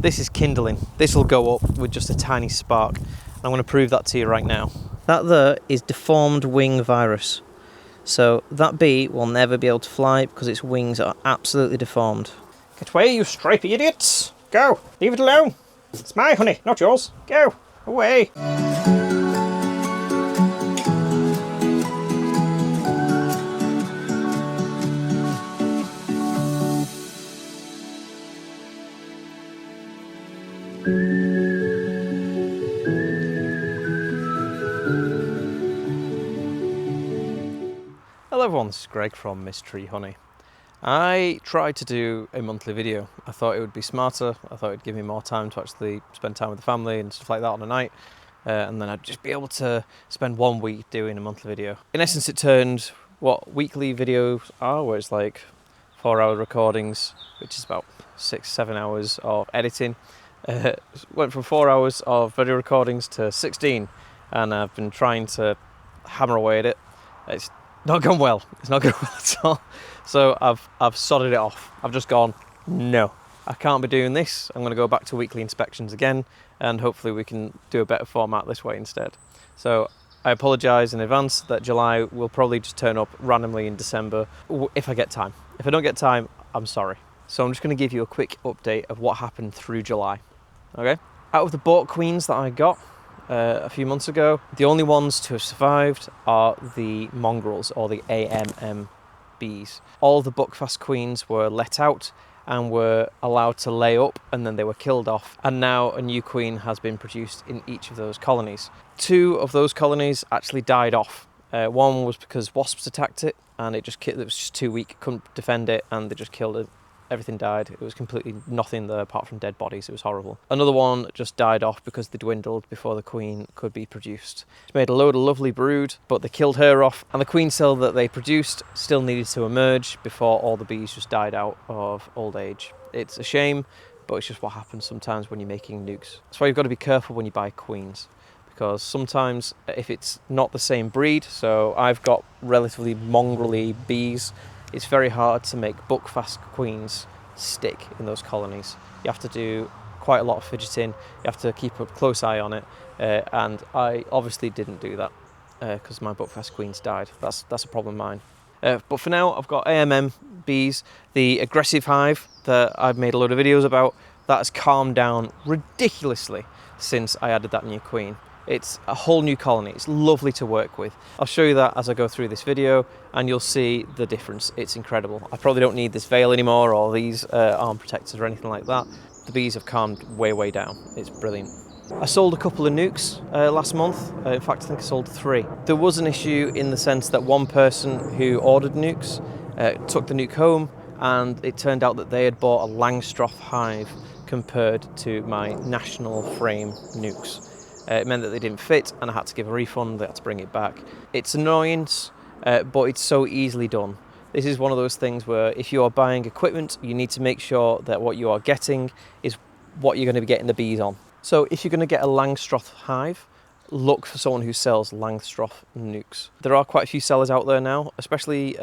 This is kindling. This will go up with just a tiny spark. I'm going to prove that to you right now. That there is deformed wing virus. So that bee will never be able to fly because its wings are absolutely deformed. Get away, you stripy idiots! Go! Leave it alone! It's my honey, not yours. Go! Away! Hello everyone, this is Greg from Myst Honey. I tried to do a monthly video. I thought it would be smarter, I thought it would give me more time to actually spend time with the family and stuff like that on a night, and then I'd just be able to spend 1 week doing a monthly video. In essence it turned what weekly videos are, where it's like 4-hour recordings, which is about 6-7 hours of editing. Went from 4 hours of video recordings to 16, and I've been trying to hammer away at it. It's not gone well. It's not going well at all. So I've sodded it off. I've just gone, no, I can't be doing this. I'm going to go back to weekly inspections again, and hopefully we can do a better format this way instead. So I apologise in advance that July will probably just turn up randomly in December if I get time. If I don't get time, I'm sorry. So I'm just going to give you a quick update of what happened through July. Okay? Out of the bought queens that I got a few months ago, the only ones to have survived are the mongrels, or the AMM bees. All the buckfast queens were let out and were allowed to lay up, and then they were killed off, and now a new queen has been produced in each of those colonies. 2 of those colonies actually died off. One was because wasps attacked it, and it was just too weak, couldn't defend it, and they just killed it. Everything died. It was completely nothing there apart from dead bodies. It was horrible. Another one just died off because they dwindled before the queen could be produced. She made a load of lovely brood, but they killed her off, and the queen cell that they produced still needed to emerge before all the bees just died out of old age. It's a shame, but it's just what happens sometimes when you're making nukes. That's why you've got to be careful when you buy queens, because sometimes if it's not the same breed, so I've got relatively mongrelly bees, it's very hard to make buckfast queens stick in those colonies. You have to do quite a lot of fidgeting, you have to keep a close eye on it, and I obviously didn't do that because my buckfast queens died. That's a problem of mine. But for now, I've got AMM bees. The aggressive hive that I've made a load of videos about, that has calmed down ridiculously since I added that new queen. It's a whole new colony. It's lovely to work with. I'll show you that as I go through this video, and you'll see the difference. It's incredible. I probably don't need this veil anymore, or these arm protectors or anything like that. The bees have calmed way down. It's brilliant. I sold a couple of nukes last month. In fact, I think I sold 3. There was an issue in the sense that one person who ordered nukes took the nuke home, and it turned out that they had bought a Langstroth hive compared to my national frame nukes. It meant that they didn't fit, and I had to give a refund. They had to bring it back. It's annoyance, but it's so easily done. This is one of those things where if you are buying equipment, you need to make sure that what you are getting is what you're going to be getting the bees on. So if you're going to get a Langstroth hive, look for someone who sells Langstroth nukes. There are quite a few sellers out there now, especially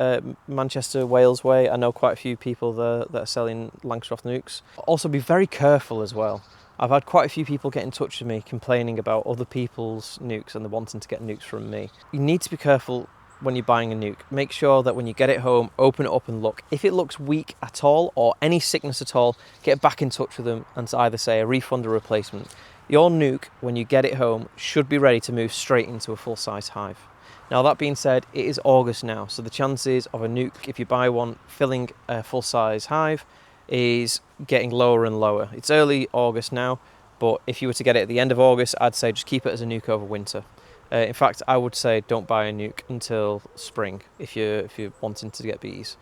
Manchester, Wales way. I know quite a few people there that are selling Langstroth nukes. Also be very careful as well. I've had quite a few people get in touch with me complaining about other people's nukes and they're wanting to get nukes from me. You need to be careful when you're buying a nuke. Make sure that when you get it home, open it up and look. If it looks weak at all or any sickness at all, get back in touch with them and either say a refund or replacement. Your nuke, when you get it home, should be ready to move straight into a full-size hive. Now that being said, it is August now, so the chances of a nuke, if you buy one, filling a full-size hive is getting lower and lower. It's early August now, but if you were to get it at the end of August, I'd say just keep it as a nuke over winter. In fact, I would say don't buy a nuke until spring if you're wanting to get bees.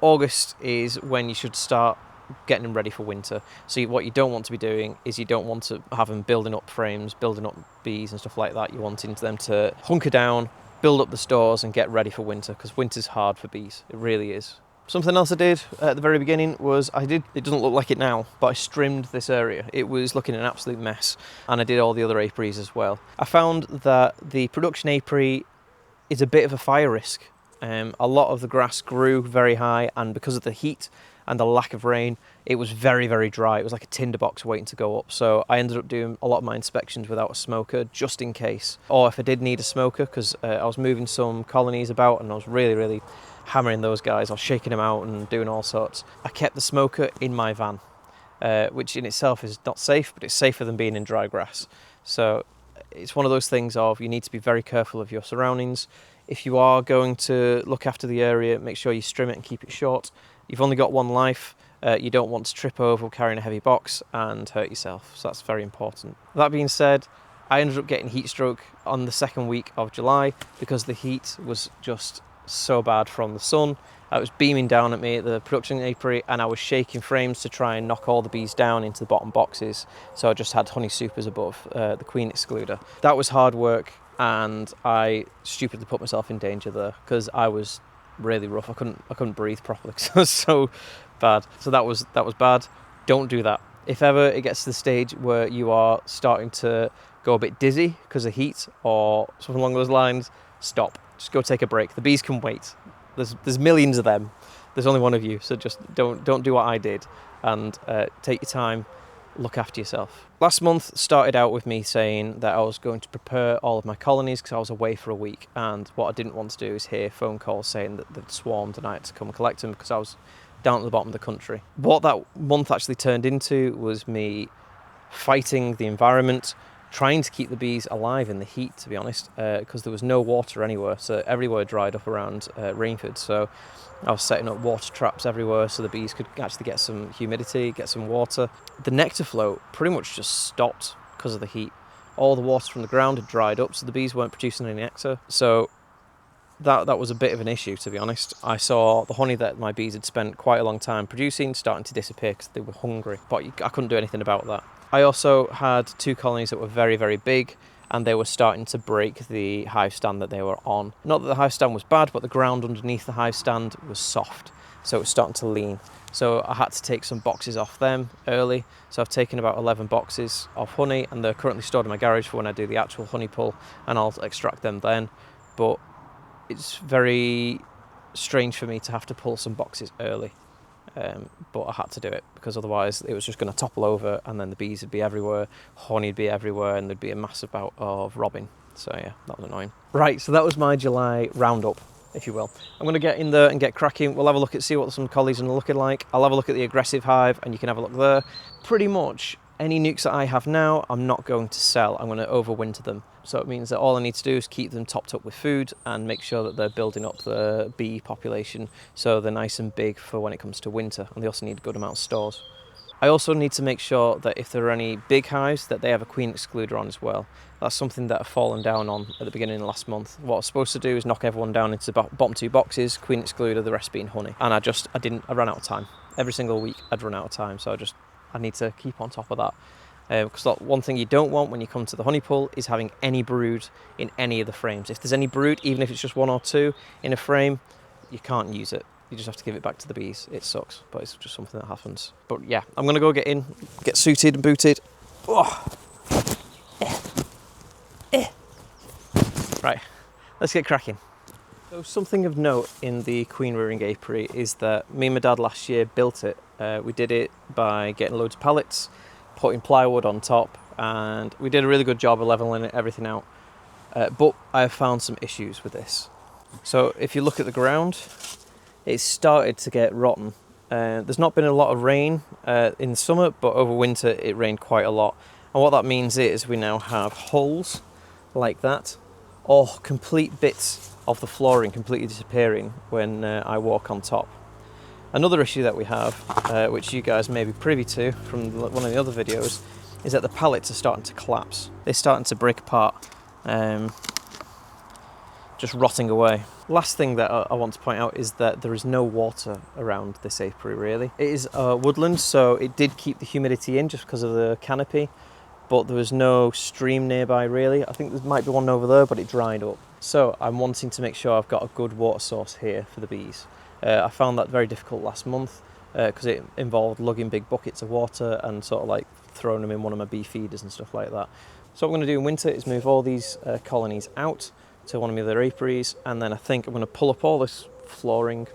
August is when you should start getting them ready for winter. So what you don't want to be doing is you don't want to have them building up frames, building up bees and stuff like that. You're wanting them to hunker down, build up the stores and get ready for winter, because winter's hard for bees. It really is. Something else I did at the very beginning was it doesn't look like it now, but I trimmed this area. It was looking an absolute mess, and I did all the other apiaries as well. I found that the production apiary is a bit of a fire risk. A lot of the grass grew very high, and because of the heat and the lack of rain, it was very, very dry. It was like a tinderbox waiting to go up. So I ended up doing a lot of my inspections without a smoker, just in case. Or if I did need a smoker, because I was moving some colonies about and I was really, really hammering those guys. I was shaking them out and doing all sorts. I kept the smoker in my van, which in itself is not safe, but it's safer than being in dry grass. So it's one of those things of you need to be very careful of your surroundings. If you are going to look after the area, make sure you trim it and keep it short. You've only got one life. You don't want to trip over carrying a heavy box and hurt yourself. So that's very important. That being said, I ended up getting heat stroke on the second week of July because the heat was just so bad from the sun. It was beaming down at me at the production apiary, and I was shaking frames to try and knock all the bees down into the bottom boxes. So I just had honey supers above the queen excluder. That was hard work, and I stupidly put myself in danger there because I was really rough. I couldn't breathe properly because I was so bad. So that was bad. Don't do that. If ever it gets to the stage where you are starting to go a bit dizzy because of heat or something along those lines, stop. Just go take a break. The bees can wait. There's millions of them. There's only one of you, so just don't do what I did, and take your time, look after yourself. Last month started out with me saying that I was going to prepare all of my colonies because I was away for a week, and what I didn't want to do is hear phone calls saying that they'd swarmed and I had to come collect them because I was down at the bottom of the country. What that month actually turned into was me fighting the environment, trying to keep the bees alive in the heat, to be honest, because there was no water anywhere, so everywhere dried up around Rainford. So I was setting up water traps everywhere so the bees could actually get some humidity, get some water. The nectar flow pretty much just stopped because of the heat. All the water from the ground had dried up, so the bees weren't producing any nectar. So that was a bit of an issue, to be honest. I saw the honey that my bees had spent quite a long time producing starting to disappear because they were hungry, but I couldn't do anything about that. I also had 2 colonies that were very, very big, and they were starting to break the hive stand that they were on. Not that the hive stand was bad, but the ground underneath the hive stand was soft, so it was starting to lean. So I had to take some boxes off them early. So I've taken about 11 boxes of honey, and they're currently stored in my garage for when I do the actual honey pull, and I'll extract them then. But it's very strange for me to have to pull some boxes early. But I had to do it because otherwise it was just going to topple over, and then the bees would be everywhere, honey would be everywhere, and there'd be a massive bout of robbing. So yeah, that was annoying. Right, so that was my July roundup, if you will. I'm going to get in there and get cracking. We'll have a look at see what some collies are looking like. I'll have a look at the aggressive hive, and you can have a look there. Pretty much any nukes that I have now, I'm not going to sell. I'm going to overwinter them. So it means that all I need to do is keep them topped up with food and make sure that they're building up the bee population so they're nice and big for when it comes to winter, and they also need a good amount of stores. I also need to make sure that if there are any big hives that they have a queen excluder on as well. That's something that I've fallen down on at the beginning of last month. What I was supposed to do is knock everyone down into the bottom 2 boxes, queen excluder, the rest being honey. And I ran out of time. Every single week I'd run out of time, so I need to keep on top of that. Because one thing you don't want when you come to the honey pull is having any brood in any of the frames. If there's any brood, even if it's just 1 or 2 in a frame, you can't use it. You just have to give it back to the bees. It sucks, but it's just something that happens. But yeah, I'm going to go get suited and booted. Oh. Right, let's get cracking. So something of note in the queen rearing apiary is that me and my dad last year built it. We did it by getting loads of pallets, putting plywood on top, and we did a really good job of leveling everything out. But I have found some issues with this. So if you look at the ground, it's started to get rotten. There's not been a lot of rain in the summer, but over winter it rained quite a lot. And what that means is we now have holes like that, or complete bits of the flooring completely disappearing when I walk on top. Another issue that we have, which you guys may be privy to from one of the other videos, is that the pallets are starting to collapse. They're starting to break apart, just rotting away. Last thing that I want to point out is that there is no water around this apiary really. It is a woodland, so it did keep the humidity in just because of the canopy, but there was no stream nearby really. I think there might be one over there, but it dried up. So I'm wanting to make sure I've got a good water source here for the bees. I found that very difficult last month because it involved lugging big buckets of water and sort of like throwing them in one of my bee feeders and stuff like that. So what I'm going to do in winter is move all these colonies out to one of my other apiaries, and then I think I'm going to pull up all this flooring,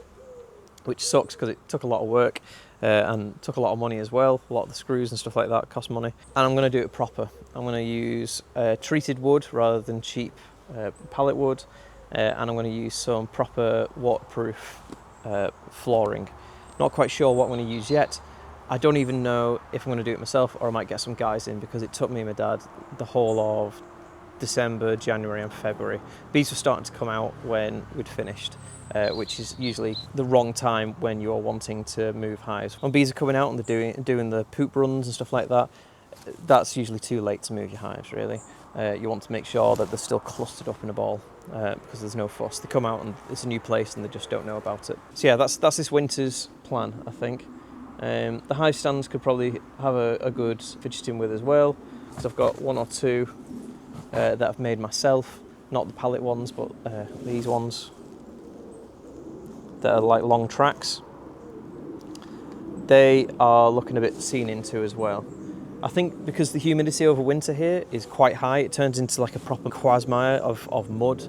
which sucks because it took a lot of work and took a lot of money as well. A lot of the screws and stuff like that cost money. And I'm going to do it proper. I'm going to use treated wood rather than cheap pallet wood, and I'm going to use some proper waterproof flooring. Not quite sure what I'm going to use yet. I don't even know if I'm going to do it myself or I might get some guys in, because it took me and my dad the whole of December, January and February. Bees were starting to come out when we'd finished, which is usually the wrong time when you're wanting to move hives. When bees are coming out and they're doing the poop runs and stuff like that, that's usually too late to move your hives, really. You want to make sure that they're still clustered up in a ball, because there's no fuss. They come out and it's a new place and they just don't know about it. So yeah, that's this winter's plan, I think. The hive stands could probably have a good fidgeting with as well, because I've got one or two that I've made myself, not the pallet ones, but these ones that are like long tracks. They are looking a bit seen into as well. I think because the humidity over winter here is quite high, it turns into like a proper quagmire of mud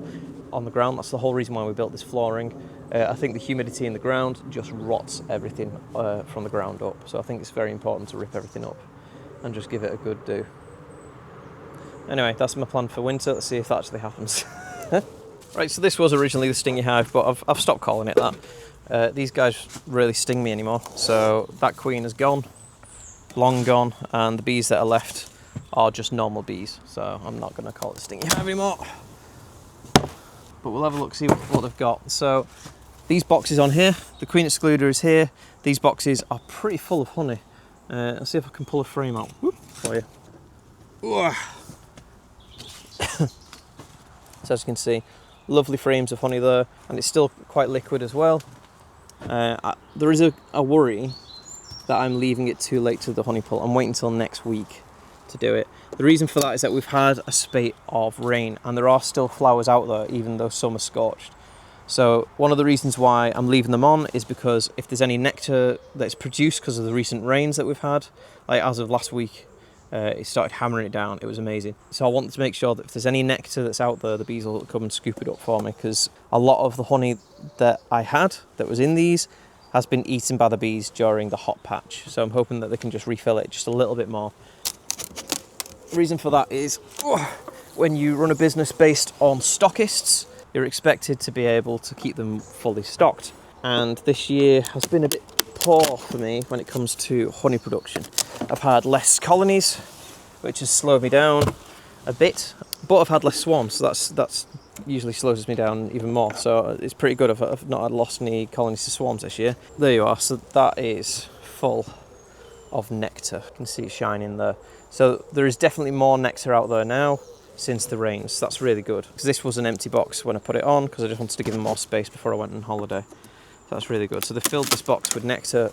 on the ground. That's the whole reason why we built this flooring. I think the humidity in the ground just rots everything from the ground up. So I think it's very important to rip everything up and just give it a good do. Anyway, that's my plan for winter. Let's see if that actually happens. Right, so this was originally the stingy hive, but I've stopped calling it that. These guys really sting me anymore. So that queen is gone, long gone, and the bees that are left are just normal bees. So I'm not going to call it the stingy hive anymore. But we'll have a look, see what they've got. So these boxes on here, the queen excluder is here. These boxes are pretty full of honey. Let's see if I can pull a frame out for you. So as you can see, lovely frames of honey there, and it's still quite liquid as well. There is a worry that I'm leaving it too late to the honey pull. I'm waiting until next week to do it. The reason for that is that we've had a spate of rain and there are still flowers out there even though some are scorched. So one of the reasons why I'm leaving them on is because if there's any nectar that's produced because of the recent rains that we've had, like as of last week, it started hammering it down. It was amazing. So I want to make sure that if there's any nectar that's out there, the bees will come and scoop it up for me, because a lot of the honey that I had that was in these has been eaten by the bees during the hot patch. So I'm hoping that they can just refill it just a little bit more. The reason for that is when you run a business based on stockists, you're expected to be able to keep them fully stocked. And this year has been a bit poor for me when it comes to honey production. I've had less colonies, which has slowed me down a bit, but I've had less swarms, so that's usually slows me down even more. So it's pretty good. I've not lost any colonies to swarms this year. There you are. So that is full of nectar. You can see it shining there. So there is definitely more nectar out there now since the rains. That's really good, because this was an empty box when I put it on, because I just wanted to give them more space before I went on holiday. So that's really good. So they filled this box with nectar.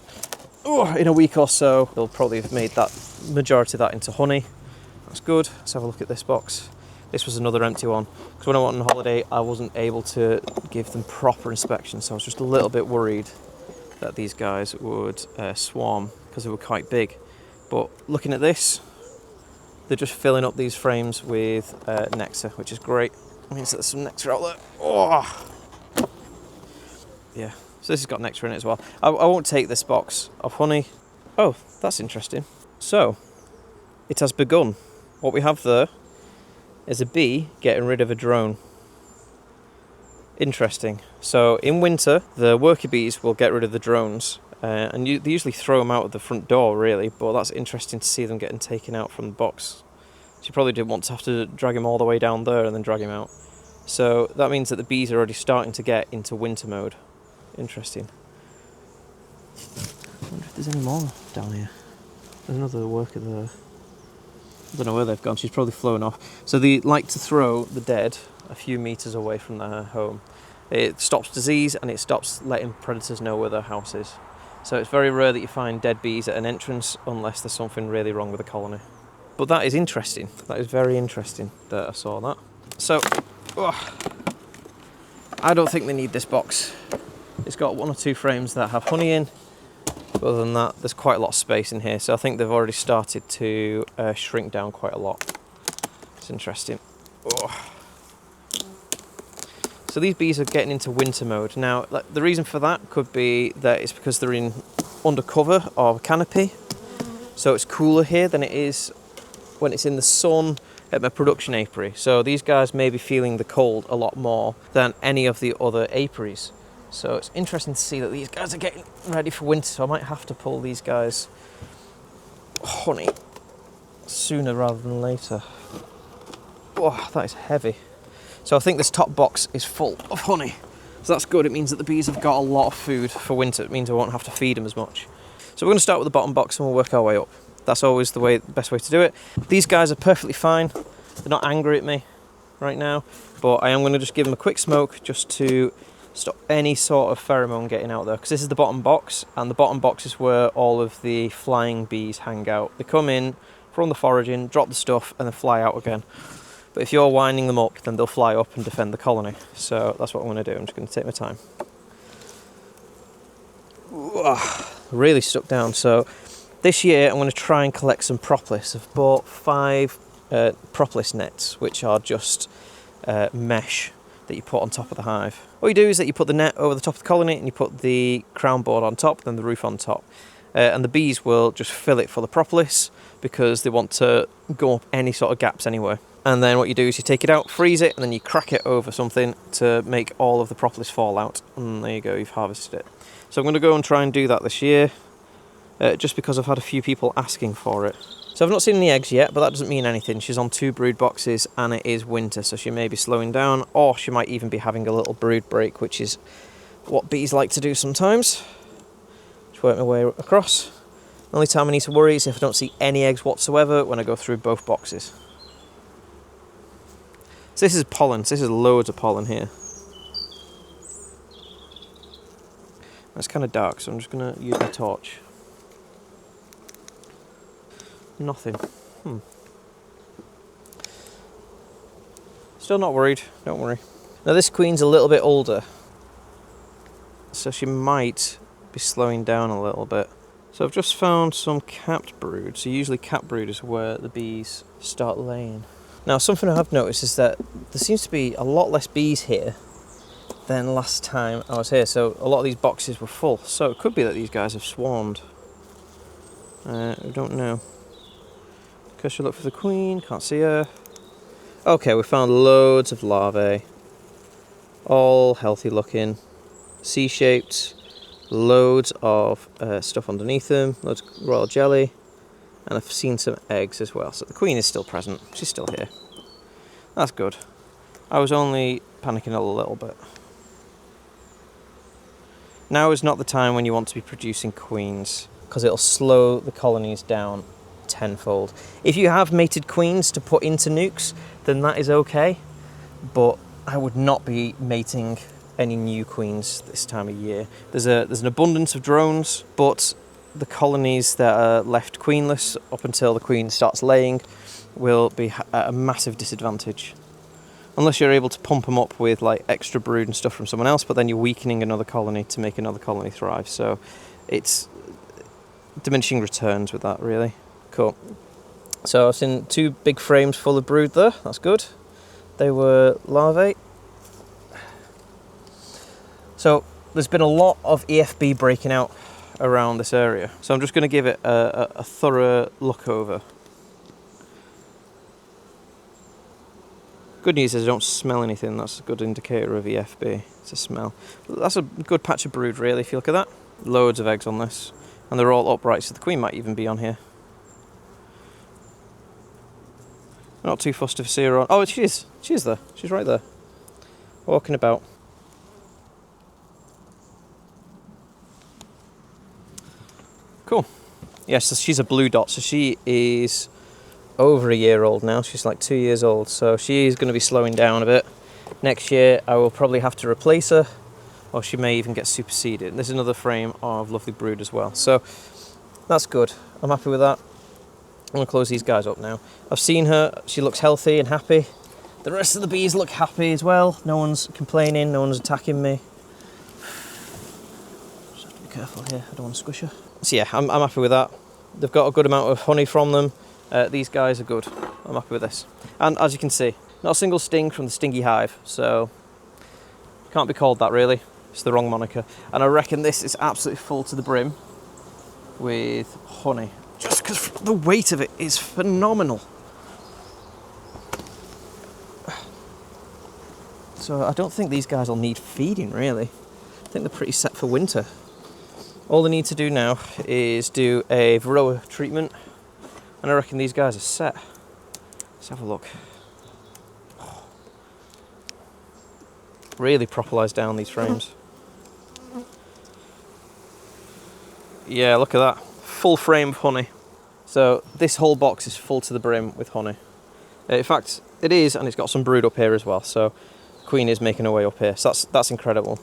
In a week or so, they'll probably have made that majority of that into honey. That's good. Let's have a look at this box. This was another empty one, because when I went on holiday, I wasn't able to give them proper inspection, so I was just a little bit worried that these guys would swarm, because they were quite big. But looking at this, they're just filling up these frames with nectar, which is great. It means that there's some nectar out there. Oh, yeah. So this has got nectar in it as well. I won't take this box of honey. Oh, that's interesting. So, it has begun. What we have there is a bee getting rid of a drone. Interesting. So in winter, the worker bees will get rid of the drones, and they usually throw them out of the front door, really, but that's interesting to see them getting taken out from the box. So you probably didn't want to have to drag him all the way down there and then drag him out. So that means that the bees are already starting to get into winter mode. Interesting. I wonder if there's any more down here. There's another worker there. I don't know where they've gone. She's probably flown off. So they like to throw the dead a few meters away from their home. It stops disease and it stops letting predators know where their house is. So it's very rare that you find dead bees at an entrance unless there's something really wrong with the colony. But that is interesting. That is very interesting that I saw that. So, I don't think they need this box. It's got one or two frames that have honey in. But other than that, there's quite a lot of space in here. So I think they've already started to shrink down quite a lot. It's interesting. So So these bees are getting into winter mode. Now, the reason for that could be that it's because they're in under cover or canopy. So it's cooler here than it is when it's in the sun at my production apiary. So these guys may be feeling the cold a lot more than any of the other apiaries. So it's interesting to see that these guys are getting ready for winter. So I might have to pull these guys honey sooner rather than later. Oh, that is heavy. So I think this top box is full of honey. So that's good. It means that the bees have got a lot of food for winter. It means I won't have to feed them as much. So we're going to start with the bottom box and we'll work our way up. That's always the best way to do it. These guys are perfectly fine. They're not angry at me right now, but I am going to just give them a quick smoke just to stop any sort of pheromone getting out there, because this is the bottom box, and the bottom box is where all of the flying bees hang out. They come in from the foraging, drop the stuff, and then fly out again. But if you're winding them up, then they'll fly up and defend the colony. So that's what I'm going to do. I'm just going to take my time. Really stuck down. So this year I'm going to try and collect some propolis. I've bought 5 propolis nets, which are just mesh that you put on top of the hive. What you do is that you put the net over the top of the colony and you put the crown board on top, then the roof on top. And the bees will just fill it full of propolis because they want to go up any sort of gaps anywhere. And then what you do is you take it out, freeze it, and then you crack it over something to make all of the propolis fall out. And there you go, you've harvested it. So I'm going to go and try and do that this year, just because I've had a few people asking for it. So I've not seen any eggs yet, but that doesn't mean anything. She's on 2 brood boxes and it is winter, so she may be slowing down, or she might even be having a little brood break, which is what bees like to do sometimes. Just work my way across. The only time I need to worry is if I don't see any eggs whatsoever when I go through both boxes. So this is pollen. So this is loads of pollen here. It's kind of dark, so I'm just going to use my torch. Nothing. Still not worried, don't worry. Now this queen's a little bit older, so she might be slowing down a little bit. So I've just found some capped brood. So usually capped brood is where the bees start laying. Now something I have noticed is that there seems to be a lot less bees here than last time I was here. So a lot of these boxes were full. So it could be that these guys have swarmed. I don't know. Okay, should look for the queen, can't see her. Okay, we found loads of larvae. All healthy looking. C-shaped. Loads of stuff underneath them. Loads of royal jelly. And I've seen some eggs as well. So the queen is still present. She's still here. That's good. I was only panicking a little bit. Now is not the time when you want to be producing queens, because it'll slow the colonies down tenfold. If you have mated queens to put into nucs, then that is okay, but I would not be mating any new queens this time of year. There's an abundance of drones, but the colonies that are left queenless up until the queen starts laying will be at a massive disadvantage. Unless you're able to pump them up with like extra brood and stuff from someone else, but then you're weakening another colony to make another colony thrive. So it's diminishing returns with that, really. Cool. So I've seen 2 big frames full of brood there. That's good. They were larvae. So there's been a lot of EFB breaking out around this area. So I'm just going to give it a thorough look over. Good news is I don't smell anything. That's a good indicator of EFB. It's a smell. That's a good patch of brood, really, if you look at that. Loads of eggs on this. And they're all upright, so the queen might even be on here. Not too fussed if I see her on. Oh, she is. She is there. She's right there. Walking about. Cool. Yes, so she's a blue dot. So she is over a year old now. She's like 2 years old. So she is going to be slowing down a bit. Next year, I will probably have to replace her, or she may even get superseded. There's another frame of lovely brood as well. So that's good. I'm happy with that. I'm going to close these guys up now. I've seen her. She looks healthy and happy. The rest of the bees look happy as well. No one's complaining. No one's attacking me. Just have to be careful here. I don't want to squish her. So yeah, I'm happy with that. They've got a good amount of honey from them. These guys are good. I'm happy with this. And as you can see, not a single sting from the stingy hive. So Can't be called that really. It's the wrong moniker. And I reckon this is absolutely full to the brim with honey. Just because the weight of it is phenomenal. So I don't think these guys will need feeding really. I think they're pretty set for winter. All they need to do now is do a Varroa treatment, and I reckon these guys are set. Let's have a look. Really properlise down these frames. Yeah, look at that. Full frame of honey. So this whole box is full to the brim with honey. In fact, it is, and it's got some brood up here as well. So the queen is making her way up here. So that's incredible.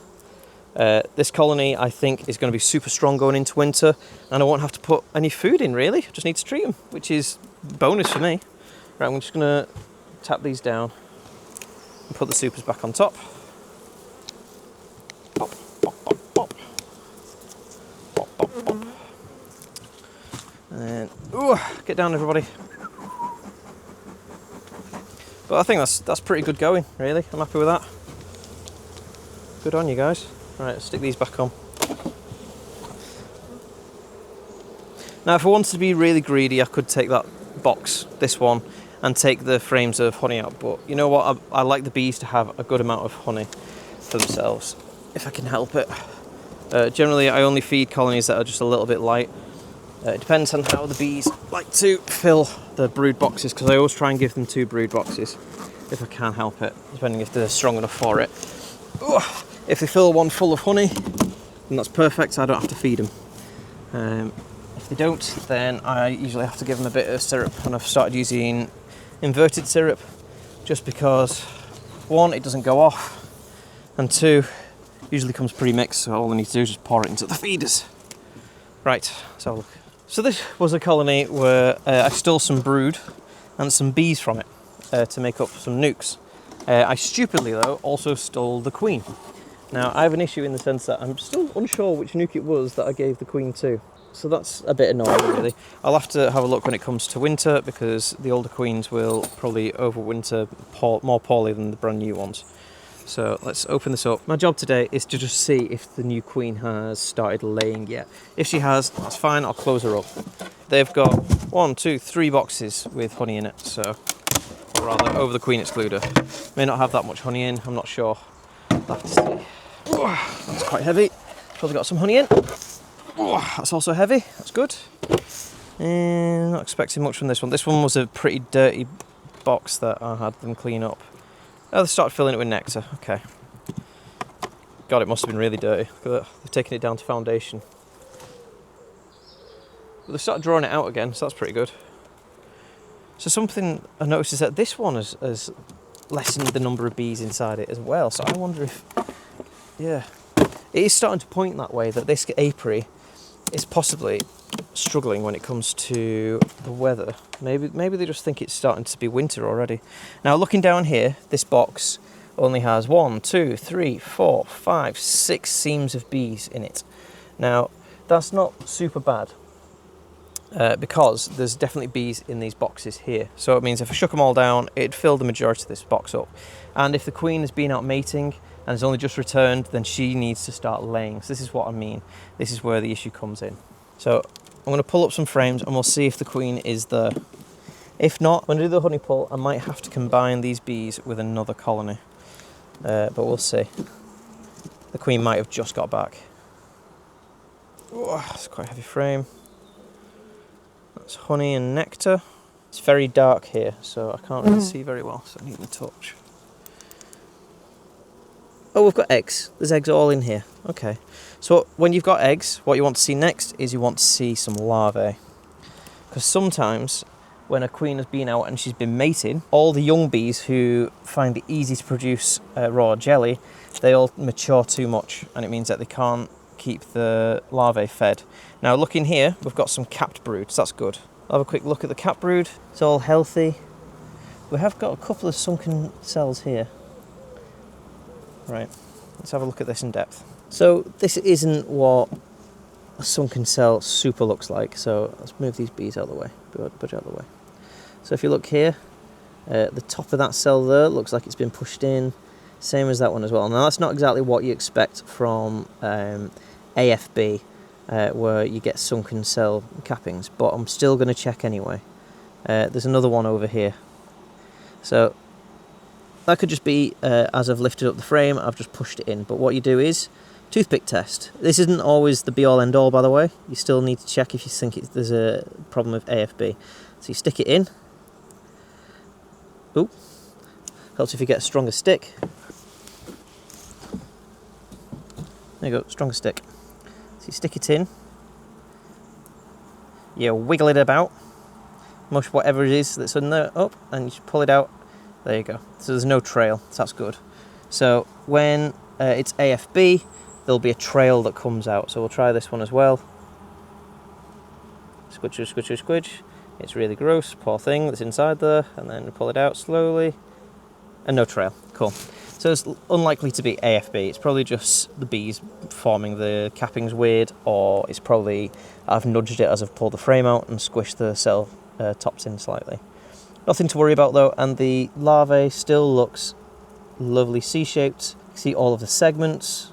This colony, I think, is going to be super strong going into winter, and I won't have to put any food in, really. I just need to treat them, which is bonus for me. Right, I'm just going to tap these down and put the supers back on top. Pop, pop, pop, pop. Pop, pop, pop. And ooh, get down, everybody. But I think that's pretty good going, really. I'm happy with that. Good on you guys. Right, stick these back on. Now, if I wanted to be really greedy, I could take that box, this one, and take the frames of honey out. But you know what? I like the bees to have a good amount of honey for themselves, if I can help it. Generally, I only feed colonies that are just a little bit light. It depends on how the bees like to fill the brood boxes, because I always try and give them 2 brood boxes, if I can help it, depending if they're strong enough for it. Ooh. If they fill one full of honey, then that's perfect, so I don't have to feed them. If they don't, then I usually have to give them a bit of syrup, and I've started using inverted syrup, just because 1, it doesn't go off, and 2, usually comes pre-mixed, so all I need to do is just pour it into the feeders. Right, let's have a look. So this was a colony where I stole some brood and some bees from it to make up some nucs. I stupidly, though, also stole the queen. Now, I have an issue in the sense that I'm still unsure which nuke it was that I gave the queen to. So that's a bit annoying, really. I'll have to have a look when it comes to winter, because the older queens will probably overwinter more poorly than the brand new ones. So let's open this up. My job today is to just see if the new queen has started laying yet. If she has, that's fine, I'll close her up. They've got 1, 2, 3 boxes with honey in it, so, or rather, over the queen excluder. May not have that much honey in, I'm not sure. I'll have to see. Oh, that's quite heavy. Probably got some honey in. Oh, that's also heavy, that's good. Not expecting much from this one. This one was a pretty dirty box that I had them clean up. Oh, they started filling it with nectar, okay. God, it must have been really dirty. Look at that. They've taken it down to foundation. But they started drawing it out again, so that's pretty good. So something I noticed is that this one has lessened the number of bees inside it as well. So I wonder if, yeah, it is starting to point that way, that this apiary is possibly struggling when it comes to the weather. Maybe they just think it's starting to be winter already. Now, looking down here, this box only has 1, 2, 3, 4, 5, 6 seams of bees in it. Now, that's not super bad, because there's definitely bees in these boxes here. So it means if I shook them all down, it'd fill the majority of this box up. And if the queen has been out mating and has only just returned, then she needs to start laying. So this is what I mean. This is where the issue comes in. So I'm going to pull up some frames and we'll see if the queen is there. If not, when I do the honey pull, I might have to combine these bees with another colony. But we'll see. The queen might have just got back. Oh, it's quite a heavy frame. That's honey and nectar. It's very dark here, so I can't really see very well, so I need my torch. Oh, we've got eggs. There's eggs all in here. Okay. So when you've got eggs, what you want to see next is you want to see some larvae. Because sometimes when a queen has been out and she's been mating, all the young bees who find it easy to produce raw jelly, they all mature too much, and it means that they can't keep the larvae fed. Now looking here, we've got some capped brood, so that's good. I'll have a quick look at the capped brood. It's all healthy. We have got a couple of sunken cells here. Right, let's have a look at this in depth. So this isn't what a sunken cell super looks like, so let's move these bees out of the way, budge out of the way. So if you look here, the top of that cell there looks like it's been pushed in. Same as that one as well. Now that's not exactly what you expect from AFB, where you get sunken cell cappings, but I'm still going to check anyway. There's another one over here. So that could just be as I've lifted up the frame, I've just pushed it in. But what you do is toothpick test. This isn't always the be all end all, by the way. You still need to check if you think there's a problem with AFB. So you stick it in. Ooh, helps if you get a stronger stick. There you go, stronger stick. So you stick it in. You wiggle it about. Mush whatever it is that's in there up, and you just pull it out. There you go. So there's no trail, so that's good. So when it's AFB, there'll be a trail that comes out. So we'll try this one as well. Squidge, squidge, squidge. It's really gross, poor thing that's inside there, and then pull it out slowly. And no trail, cool. So it's unlikely to be AFB, it's probably just the bees forming the cappings weird, or it's probably I've nudged it as I've pulled the frame out and squished the cell tops in slightly. Nothing to worry about though, and the larvae still looks lovely C-shaped. You can see all of the segments.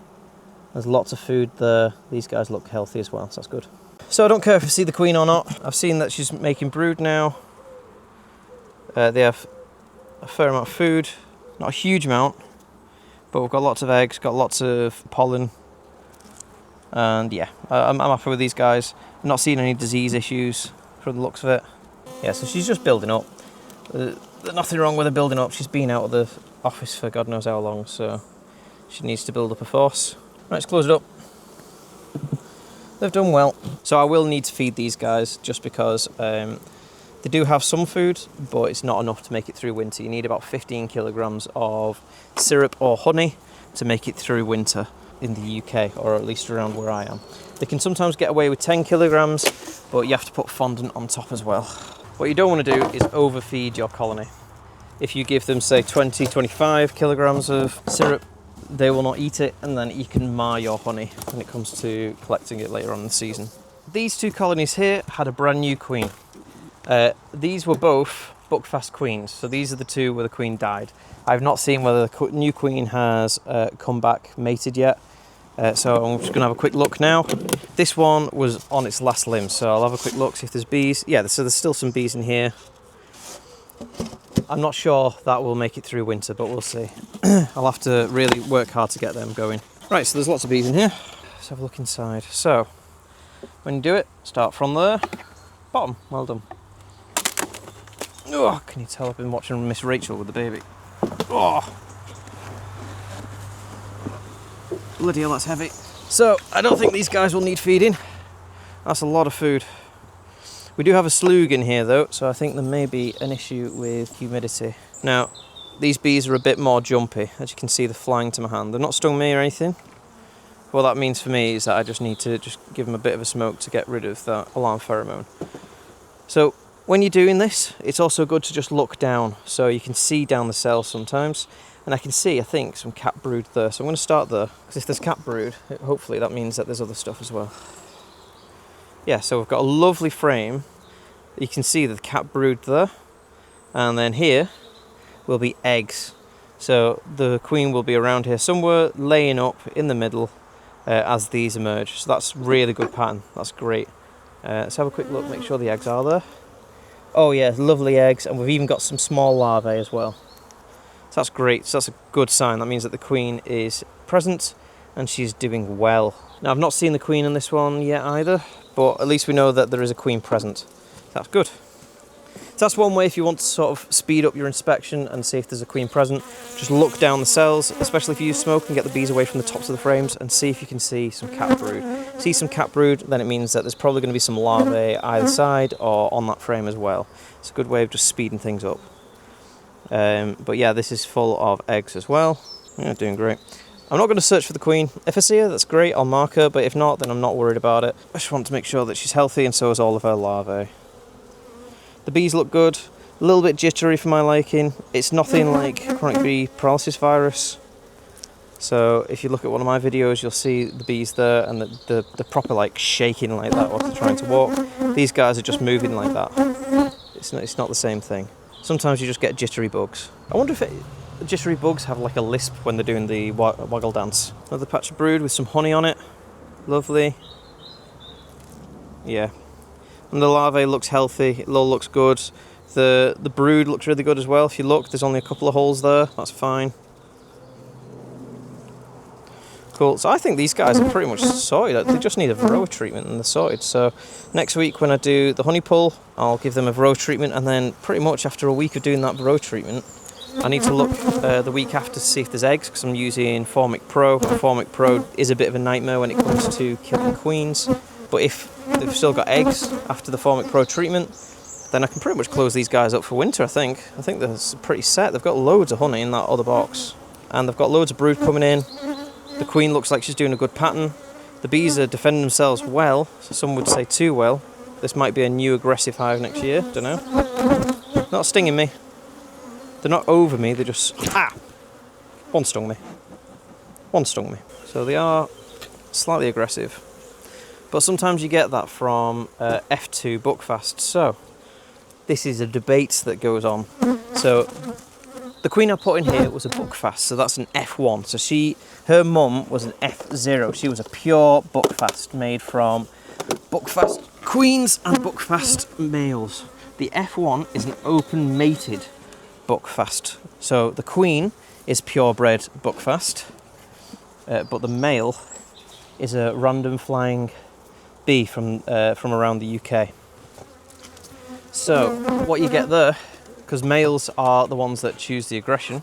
There's lots of food there. These guys look healthy as well, so that's good. So I don't care if I see the queen or not. I've seen that she's making brood now. They have a fair amount of food, not a huge amount, but we've got lots of eggs, got lots of pollen, and yeah, I'm happy with these guys. I'm not seeing any disease issues from the looks of it. Yeah, so she's just building up. There's nothing wrong with her building up. She's been out of the office for God knows how long, so she needs to build up a force. Right, let's close it up. They've done well. So I will need to feed these guys just because they do have some food, but it's not enough to make it through winter. You need about 15 kilograms of syrup or honey to make it through winter in the UK, or at least around where I am. They can sometimes get away with 10 kilograms, but you have to put fondant on top as well. What you don't want to do is overfeed your colony. If you give them, say, 20, 25 kilograms of syrup, they will not eat it, and then you can mar your honey when it comes to collecting it later on in the season. These two colonies here had a brand new queen. These were both buckfast queens, so these are the two where the queen died. I've not seen whether the new queen has come back mated yet, so I'm just going to have a quick look now. This one was on its last limb, so I'll have a quick look, see if there's bees. Yeah, so there's still some bees in here. I'm not sure that will make it through winter, but we'll see. I'll have to really work hard to get them going. Right, so there's lots of bees in here. Let's have a look inside. So, when you do it, start from there. Bottom, well done. Oh, can you tell I've been watching Miss Rachel with the baby? Oh, bloody hell, that's heavy. So, I don't think these guys will need feeding. That's a lot of food. We do have a slug in here though, so I think there may be an issue with humidity. Now, these bees are a bit more jumpy. As you can see, they're flying to my hand. They've not stung me or anything. What that means for me is that I just need to just give them a bit of a smoke to get rid of that alarm pheromone. So, when you're doing this, it's also good to just look down, so you can see down the cells sometimes. And I can see, I think, some cap brood there. So I'm going to start there, because if there's cap brood, hopefully that means that there's other stuff as well. Yeah, so we've got a lovely frame. You can see the cap brood there, and then here will be eggs. So the queen will be around here somewhere, laying up in the middle as these emerge. So that's really good pattern. That's great. Let's have a quick look, make sure the eggs are there. Oh yeah, lovely eggs, and we've even got some small larvae as well. So that's great. So that's a good sign. That means that the queen is present and she's doing well. Now I've not seen the queen in this one yet either, but at least we know that there is a queen present. That's good. So that's one way if you want to sort of speed up your inspection and see if there's a queen present. Just look down the cells, especially if you use smoke, and get the bees away from the tops of the frames, and see if you can see some cap brood. See some cap brood, then it means that there's probably going to be some larvae either side or on that frame as well. It's a good way of just speeding things up. But yeah, this is full of eggs as well. Yeah, doing great. I'm not going to search for the queen. If I see her, that's great, I'll mark her, but if not, then I'm not worried about it. I just want to make sure that she's healthy, and so is all of her larvae. The bees look good, a little bit jittery for my liking. It's nothing like chronic bee paralysis virus. So if you look at one of my videos, you'll see the bees there, and the proper like shaking like that while they're trying to walk. These guys are just moving like that. It's not the same thing. Sometimes you just get jittery bugs. I wonder if jittery bugs have like a lisp when they're doing the waggle dance. Another patch of brood with some honey on it. Lovely. Yeah. And the larvae looks healthy, it all looks good. The brood looks really good as well. If you look, there's only a couple of holes there, that's fine. Cool, so I think these guys are pretty much sorted. They just need a Varroa treatment and they're sorted. So next week when I do the honey pull, I'll give them a Varroa treatment, and then pretty much after a week of doing that Varroa treatment, I need to look the week after to see if there's eggs, because I'm using Formic Pro. And Formic Pro is a bit of a nightmare when it comes to killing queens. But if they've still got eggs after the Formic Pro treatment, then I can pretty much close these guys up for winter, I think. I think they're pretty set. They've got loads of honey in that other box. And they've got loads of brood coming in. The queen looks like she's doing a good pattern. The bees are defending themselves well, so some would say too well. This might be a new aggressive hive next year, don't know. Not stinging me. They're not over me, they're just... Ah! One stung me. One stung me. So they are slightly aggressive. But sometimes you get that from F2 buckfast. So this is a debate that goes on. So the queen I put in here was a buckfast, so that's an F1. So her mum was an F0. She was a pure buckfast made from buckfast queens and buckfast males. The F1 is an open mated buckfast. So the queen is purebred buckfast, but the male is a random flying bee from around the UK. So what you get there, because males are the ones that choose the aggression,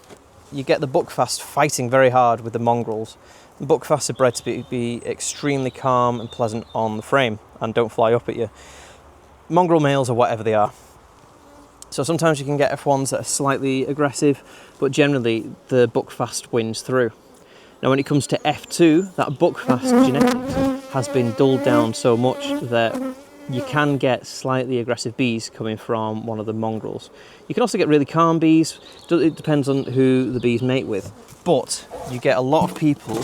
you get the buckfast fighting very hard with the mongrels. The buckfasts are bred to be extremely calm and pleasant on the frame and don't fly up at you. Mongrel males are whatever they are. So sometimes you can get F1s that are slightly aggressive, but generally the buckfast wins through. Now when it comes to F2, that buckfast genetics has been dulled down so much that you can get slightly aggressive bees coming from one of the mongrels. You can also get really calm bees. It depends on who the bees mate with. But you get a lot of people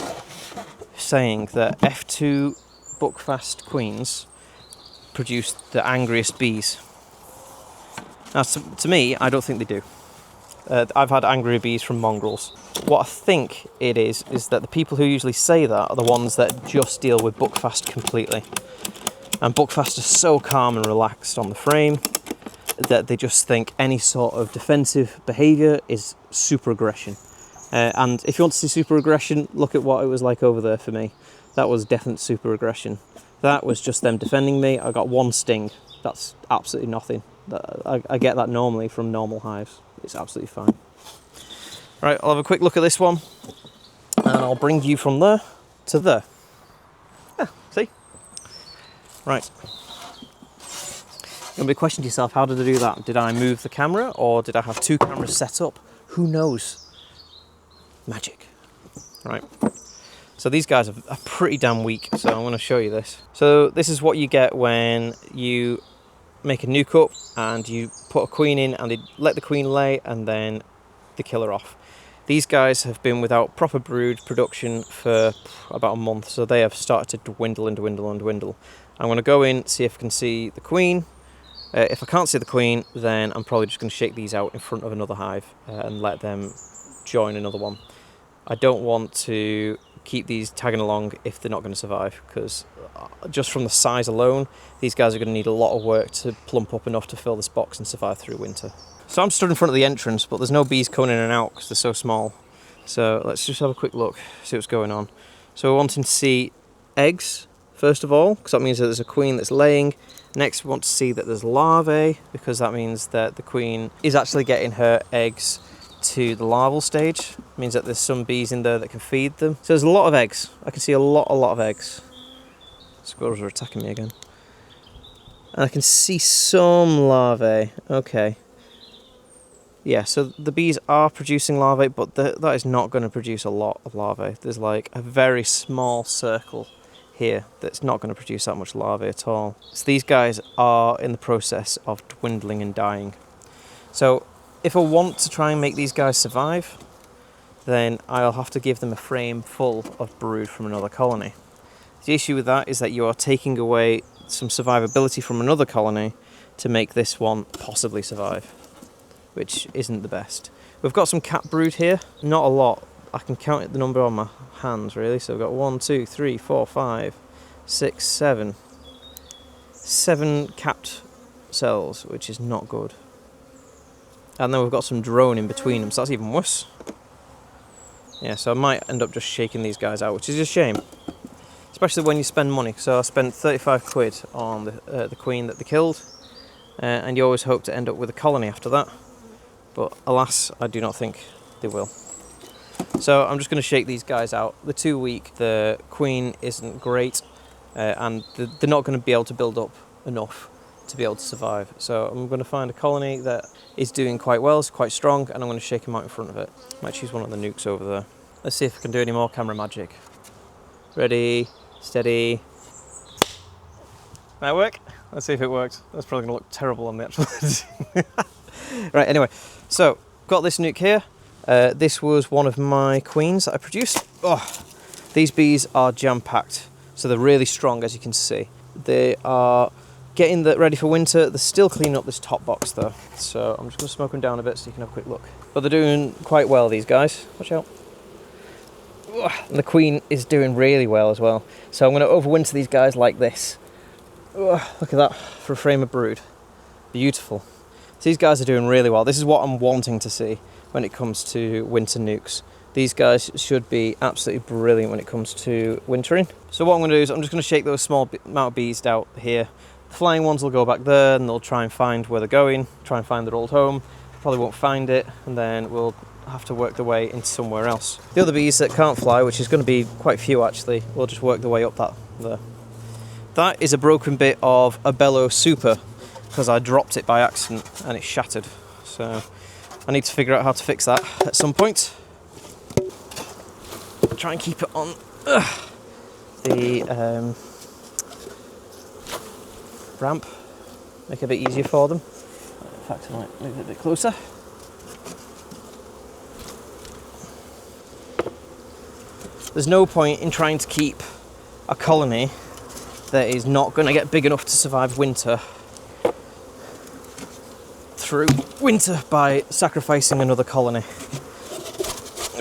saying that F2 buckfast queens produce the angriest bees. Now, to me, I don't think they do. I've had angrier bees from mongrels. What I think it is that the people who usually say that are the ones that just deal with buckfast completely. And buckfast are so calm and relaxed on the frame that they just think any sort of defensive behaviour is super aggression. And if you want to see super aggression, look at what it was like over there for me. That was definite super aggression. That was just them defending me. I got one sting. That's absolutely nothing. I get that normally from normal hives. It's absolutely fine. Right, I'll have a quick look at this one and I'll bring you from there to there. Yeah, see? Right. You'll be questioning yourself, how did I do that? Did I move the camera or did I have two cameras set up? Who knows? Magic. Right. So these guys are pretty damn weak, so I'm going to show you this. So this is what you get when you make a nuke up and you put a queen in and they let the queen lay and then they kill her off. These guys have been without proper brood production for about a month, so they have started to dwindle and dwindle and dwindle. I'm going to go in, see if I can see the queen. If I can't see the queen, then I'm probably just going to shake these out in front of another hive and let them join another one. I don't want to keep these tagging along if they're not going to survive, because just from the size alone, these guys are going to need a lot of work to plump up enough to fill this box and survive through winter. So I'm stood in front of the entrance, but there's no bees coming in and out because they're so small. So let's just have a quick look, see what's going on. So we're wanting to see eggs, first of all, because that means that there's a queen that's laying. Next, we want to see that there's larvae, because that means that the queen is actually getting her eggs to the larval stage. It means that there's some bees in there that can feed them. So there's a lot of eggs. I can see a lot of eggs. Squirrels are attacking me again. And I can see some larvae. Okay. Yeah, so the bees are producing larvae, but that is not going to produce a lot of larvae. There's like a very small circle here that's not going to produce that much larvae at all. So these guys are in the process of dwindling and dying. So if I want to try and make these guys survive, then I'll have to give them a frame full of brood from another colony. The issue with that is that you are taking away some survivability from another colony to make this one possibly survive. which isn't the best. We've got some capped brood here, not a lot. I can count the number on my hands really. So we've got 1, 2, 3, 4, 5, 6, 7. 7 capped cells, which is not good. And then we've got some drone in between them, so that's even worse. Yeah, so I might end up just shaking these guys out, which is a shame. Especially when you spend money. So I spent 35 quid on the queen that they killed. And you always hope to end up with a colony after that. But alas, I do not think they will. So I'm just going to shake these guys out. They're too weak, the queen isn't great, and they're not going to be able to build up enough to be able to survive. So I'm going to find a colony that is doing quite well, it's quite strong, and I'm going to shake them out in front of it. Might choose one of the nucs over there. Let's see if I can do any more camera magic. Ready, steady. Might work? Let's see if it works. That's probably going to look terrible on the actual Right, anyway, so got this nuc here. This was one of my queens that I produced. Oh, these bees are jam-packed, so they're really strong, as you can see. They are getting ready for winter. They're still cleaning up this top box though, so I'm just going to smoke them down a bit so you can have a quick look. But they're doing quite well, these guys. Watch out. And the queen is doing really well as well. So I'm going to overwinter these guys like this. Look at that for a frame of brood. Beautiful. So these guys are doing really well. This is what I'm wanting to see when it comes to winter nucs. These guys should be absolutely brilliant when it comes to wintering. So what I'm going to do is I'm just going to shake those small amount of bees out here. The flying ones will go back there and they'll try and find where they're going, try and find their old home. Probably won't find it, and then we'll have to work their way into somewhere else. The other bees that can't fly, which is going to be quite few actually, will just work their way up that there. That is a broken bit of a bellow super, because I dropped it by accident and it shattered. So I need to figure out how to fix that at some point. Try and keep it on the ramp, make it a bit easier for them. In fact, I might move it a bit closer. There's no point in trying to keep a colony that is not going to get big enough to survive winter through winter by sacrificing another colony,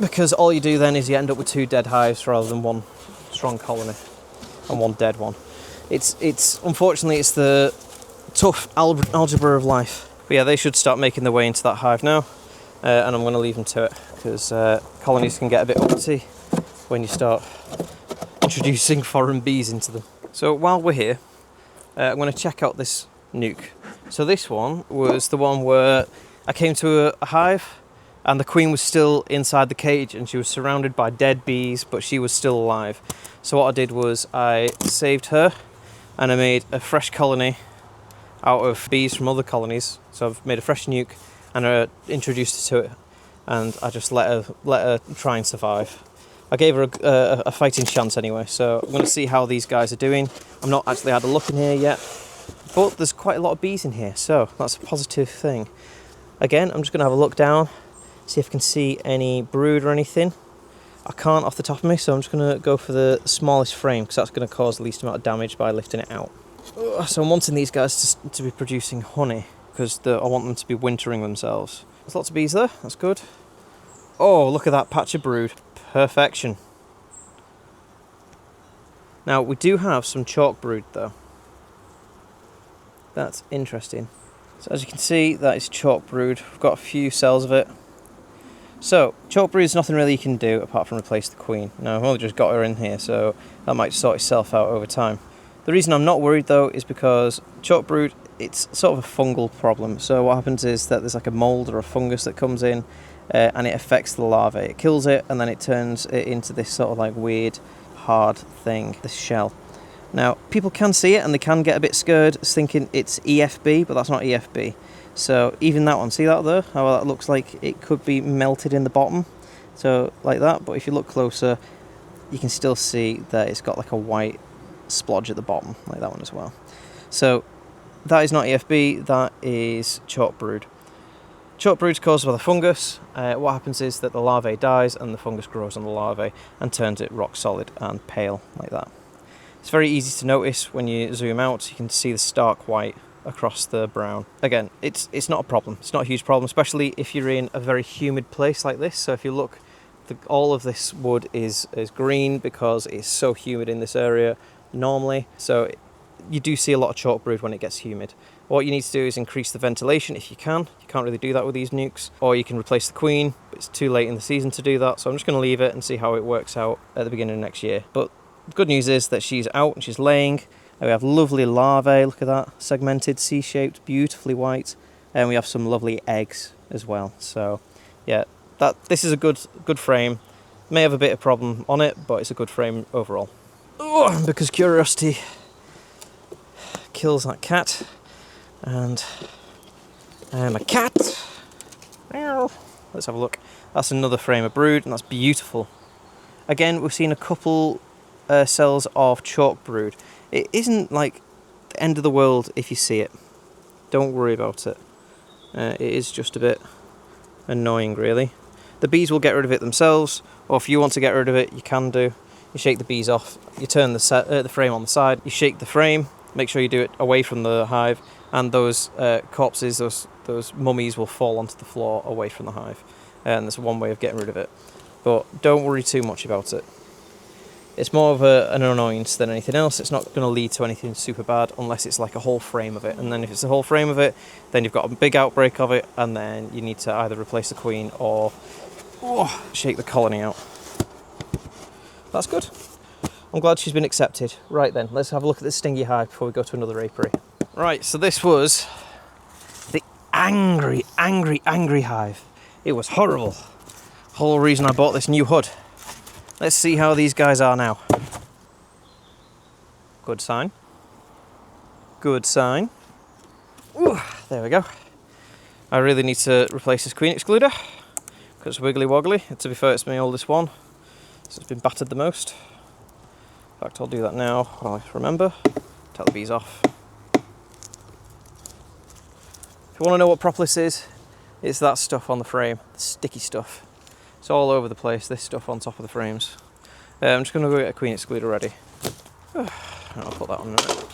because all you do then is you end up with 2 dead hives rather than 1 strong colony and 1 dead one. It's unfortunately it's the tough algebra of life. But yeah, they should start making their way into that hive now, and I'm going to leave them to it, because colonies can get a bit uppity when you start introducing foreign bees into them. So while we're here, I'm going to check out this nuc. So this one was the one where I came to a hive and the queen was still inside the cage and she was surrounded by dead bees, but she was still alive. So what I did was I saved her and I made a fresh colony out of bees from other colonies. So I've made a fresh nuc and I introduced her to it, and I just let her try and survive. I gave her a fighting chance anyway, so I'm going to see how these guys are doing. I've not actually had a look in here yet, but there's quite a lot of bees in here, so that's a positive thing. Again, I'm just going to have a look down, see if I can see any brood or anything. I can't off the top of me, so I'm just going to go for the smallest frame, because that's going to cause the least amount of damage by lifting it out. So I'm wanting these guys to be producing honey, because I want them to be wintering themselves. There's lots of bees there, that's good. Oh, look at that patch of brood. Perfection. Now, we do have some chalk brood though. That's interesting. So as you can see, that is chalk brood. We've got a few cells of it. So, chalk brood is nothing really you can do apart from replace the queen. Now, I've only just got her in here, so that might sort itself out over time. The reason I'm not worried though is because chalk brood, it's sort of a fungal problem. So what happens is that there's like a mould or a fungus that comes in, and it affects the larvae. It kills it and then it turns it into this sort of like weird hard thing, this shell. Now people can see it and they can get a bit scared thinking it's EFB, but that's not EFB. So even that one, see that there, how that looks like it could be melted in the bottom, so like that, but if you look closer you can still see that it's got like a white splodge at the bottom, like that one as well. So that is not EFB, that is chalk brood. Chalk brood is caused by the fungus. What happens is that the larvae dies and the fungus grows on the larvae and turns it rock solid and pale like that. It's very easy to notice when you zoom out. You can see the stark white across the brown. Again, it's not a problem. It's not a huge problem, especially if you're in a very humid place like this. So if you look, all of this wood is green because it's so humid in this area normally. So you do see a lot of chalk brood when it gets humid. What you need to do is increase the ventilation if you can. You can't really do that with these nucs. Or you can replace the queen, but it's too late in the season to do that. So I'm just going to leave it and see how it works out at the beginning of next year. But the good news is that she's out and she's laying. And we have lovely larvae, look at that, segmented, C-shaped, beautifully white. And we have some lovely eggs as well. So yeah, this is a good frame. May have a bit of problem on it, but it's a good frame overall. Oh, because curiosity kills that cat. And I'm a cat. Let's have a look. That's another frame of brood, and that's beautiful. Again, we've seen a couple cells of chalk brood. It isn't like the end of the world if you see it. Don't worry about it. It is just a bit annoying, really. The bees will get rid of it themselves, or if you want to get rid of it, you can do. You shake the bees off, you turn the frame on the side, you shake the frame, make sure you do it away from the hive, and those corpses, those mummies will fall onto the floor away from the hive. And that's one way of getting rid of it. But don't worry too much about it. It's more of an annoyance than anything else. It's not going to lead to anything super bad unless it's like a whole frame of it. And then if it's a whole frame of it, then you've got a big outbreak of it, and then you need to either replace the queen or shake the colony out. That's good. I'm glad she's been accepted. Right then, let's have a look at the stingy hive before we go to another apiary. Right, so this was the angry hive. It was horrible. Whole reason I bought this new hood. Let's see how these guys are now. Good sign. Good sign. Ooh, there we go. I really need to replace this queen excluder because it's wiggly woggly. To be fair, it's my oldest one, so it's been battered the most. In fact, I'll do that now while I remember. Take the bees off. If you want to know what propolis is, it's that stuff on the frame, the sticky stuff. It's all over the place, this stuff on top of the frames. I'm just going to go get a queen excluder ready. I'll put that on in a minute.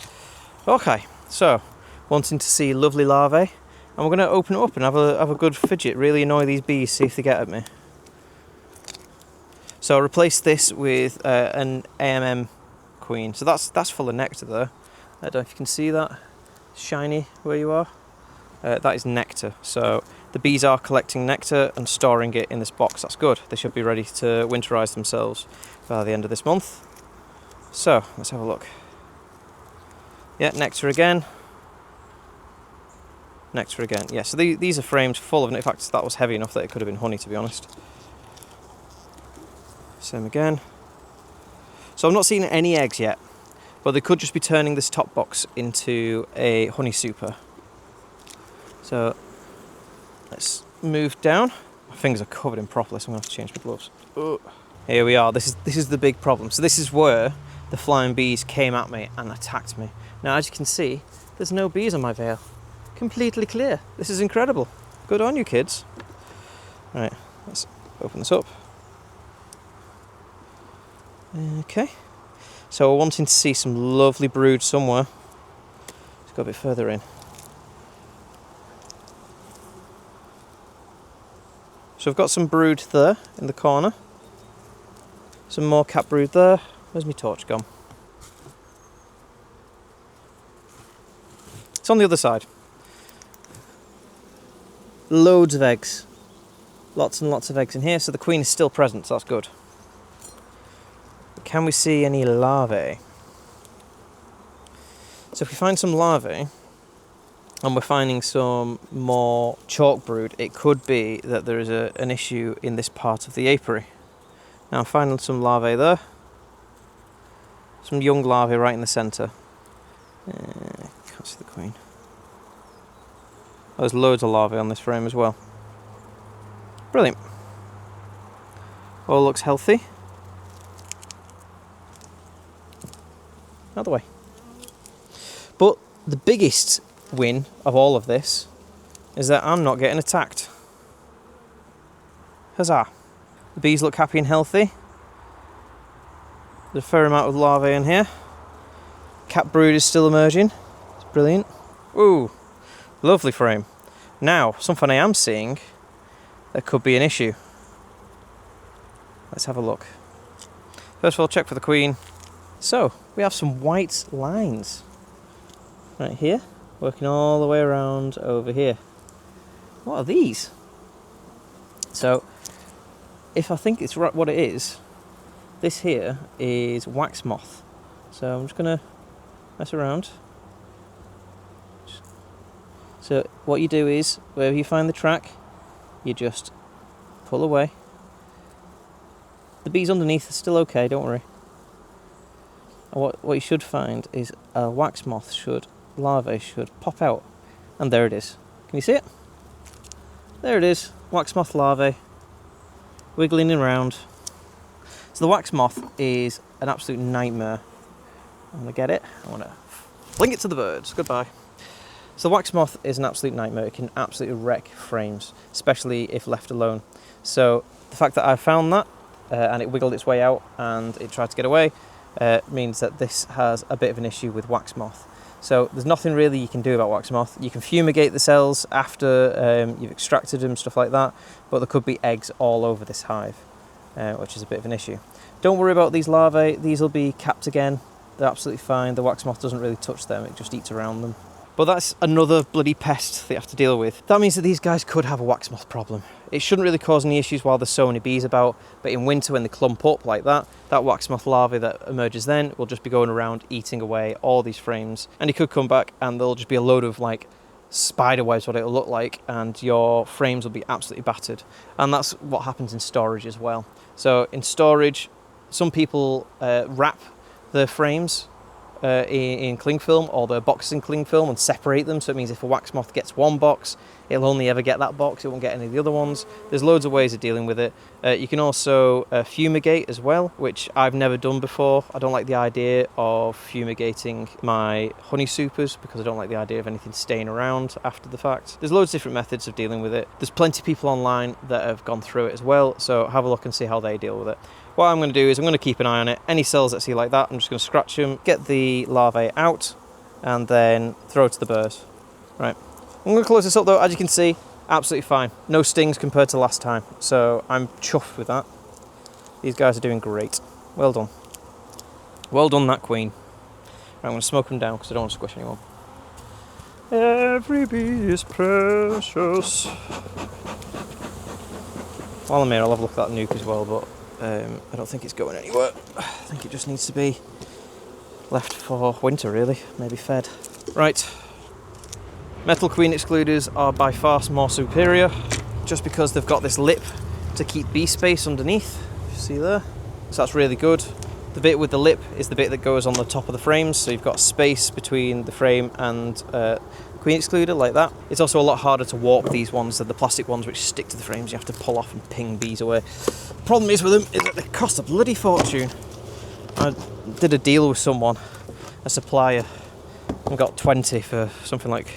Okay, so wanting to see lovely larvae, and we're going to open it up and have a good fidget, really annoy these bees, see if they get at me. So I'll replace this with an AMM queen. So that's full of nectar there. I don't know if you can see that, shiny where you are. That is nectar. So the bees are collecting nectar and storing it in this box. That's good. They should be ready to winterize themselves by the end of this month. So let's have a look. Yeah, nectar again. Nectar again. Yeah, so these are frames full of, in fact, that was heavy enough that it could have been honey, to be honest. Same again. So I'm not seeing any eggs yet, but they could just be turning this top box into a honey super. So let's move down. My fingers are covered in propolis. I'm going to have to change my gloves. Here we are. This is the big problem. So this is where the flying bees came at me and attacked me. Now, as you can see, there's no bees on my veil. Completely clear. This is incredible. Good on you, kids. Right, let's open this up. Okay. So we're wanting to see some lovely brood somewhere. Let's go a bit further in. So I've got some brood there in the corner. Some more cat brood there. Where's my torch gone? It's on the other side. Loads of eggs. Lots and lots of eggs in here. So the queen is still present, so that's good. Can we see any larvae? So if we find some larvae, and we're finding some more chalk brood, it could be that there is an issue in this part of the apiary. Now I'm finding some larvae there. Some young larvae right in the centre. Can't see the queen. There's loads of larvae on this frame as well. Brilliant. All looks healthy. Out of the way. But the biggest win of all of this is that I'm not getting attacked. Huzzah. The bees look happy and healthy. There's a fair amount of larvae in here. Cat brood is still emerging. It's brilliant. Ooh, lovely frame. Now, something I am seeing that could be an issue. Let's have a look. First of all, check for the queen. So, we have some white lines right here, working all the way around over here. What are these? So, if I think it's right, what it is, this here is wax moth. So I'm just gonna mess around. So what you do is, wherever you find the track, you just pull away. The bees underneath are still okay, don't worry. And what you should find is a wax moth larvae should pop out. And there it is. Can you see it? There it is, wax moth larvae, wiggling around. So the wax moth is an absolute nightmare. I'm gonna get it, I wanna fling it to the birds, goodbye. So the wax moth is an absolute nightmare. It can absolutely wreck frames, especially if left alone. So the fact that I found that, and it wiggled its way out and it tried to get away, means that this has a bit of an issue with wax moth. So there's nothing really you can do about wax moth. You can fumigate the cells after you've extracted them, stuff like that, but there could be eggs all over this hive, which is a bit of an issue. Don't worry about these larvae, these will be capped again. They're absolutely fine. The wax moth doesn't really touch them, it just eats around them. But that's another bloody pest that you have to deal with. That means that these guys could have a wax moth problem. It shouldn't really cause any issues while there's so many bees about, but in winter when they clump up like that wax moth larvae that emerges then will just be going around eating away all these frames. And it could come back and there'll just be a load of like spider webs, what it'll look like, and your frames will be absolutely battered. And that's what happens in storage as well. So in storage, some people wrap the frames in cling film, or the boxes in cling film, and separate them, so it means if a wax moth gets one box, it'll only ever get that box, it won't get any of the other ones. There's loads of ways of dealing with it. You can also fumigate as well, which I've never done before. I don't like the idea of fumigating my honey supers because I don't like the idea of anything staying around after the fact. There's loads of different methods of dealing with it. There's plenty of people online that have gone through it as well, so have a look and see how they deal with it. What I'm going to do is I'm going to keep an eye on it. Any cells that I see like that, I'm just going to scratch them, get the larvae out, and then throw it to the birds. Right. I'm going to close this up though. As you can see, absolutely fine. No stings compared to last time, so I'm chuffed with that. These guys are doing great. Well done. Well done, that queen. Right, I'm going to smoke them down because I don't want to squish anyone. Every bee is precious. While I'm here, I'll have a look at that nuke as well, but I don't think it's going anywhere. I think it just needs to be left for winter, really, maybe fed. Right, metal queen excluders are by far more superior, just because they've got this lip to keep bee space underneath. See there? So that's really good. The bit with the lip is the bit that goes on the top of the frames, so you've got space between the frame and queen excluder like that. It's also a lot harder to warp these ones than the plastic ones which stick to the frames. You have to pull off and ping bees away. Problem is with them is that they cost a bloody fortune. I did a deal with someone, a supplier, and got 20 for something like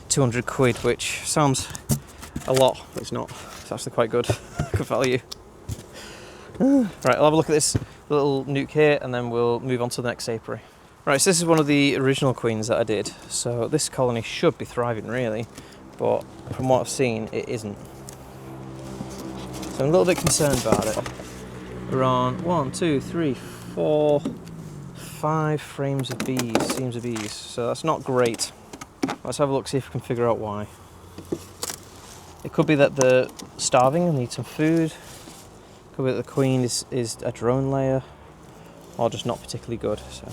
200 quid, which sounds a lot, but it's not. It's actually quite good. Good value. Right, I'll have a look at this little nuke here and then we'll move on to the next apiary. Right, so this is one of the original queens that I did. So this colony should be thriving really, but from what I've seen, it isn't. So I'm a little bit concerned about it. We're on 1, 2, 3, 4, 5 frames of bees, seams of bees. So that's not great. Let's have a look, see if we can figure out why. It could be that they're starving and need some food. Could be that the queen is a drone layer, or just not particularly good. So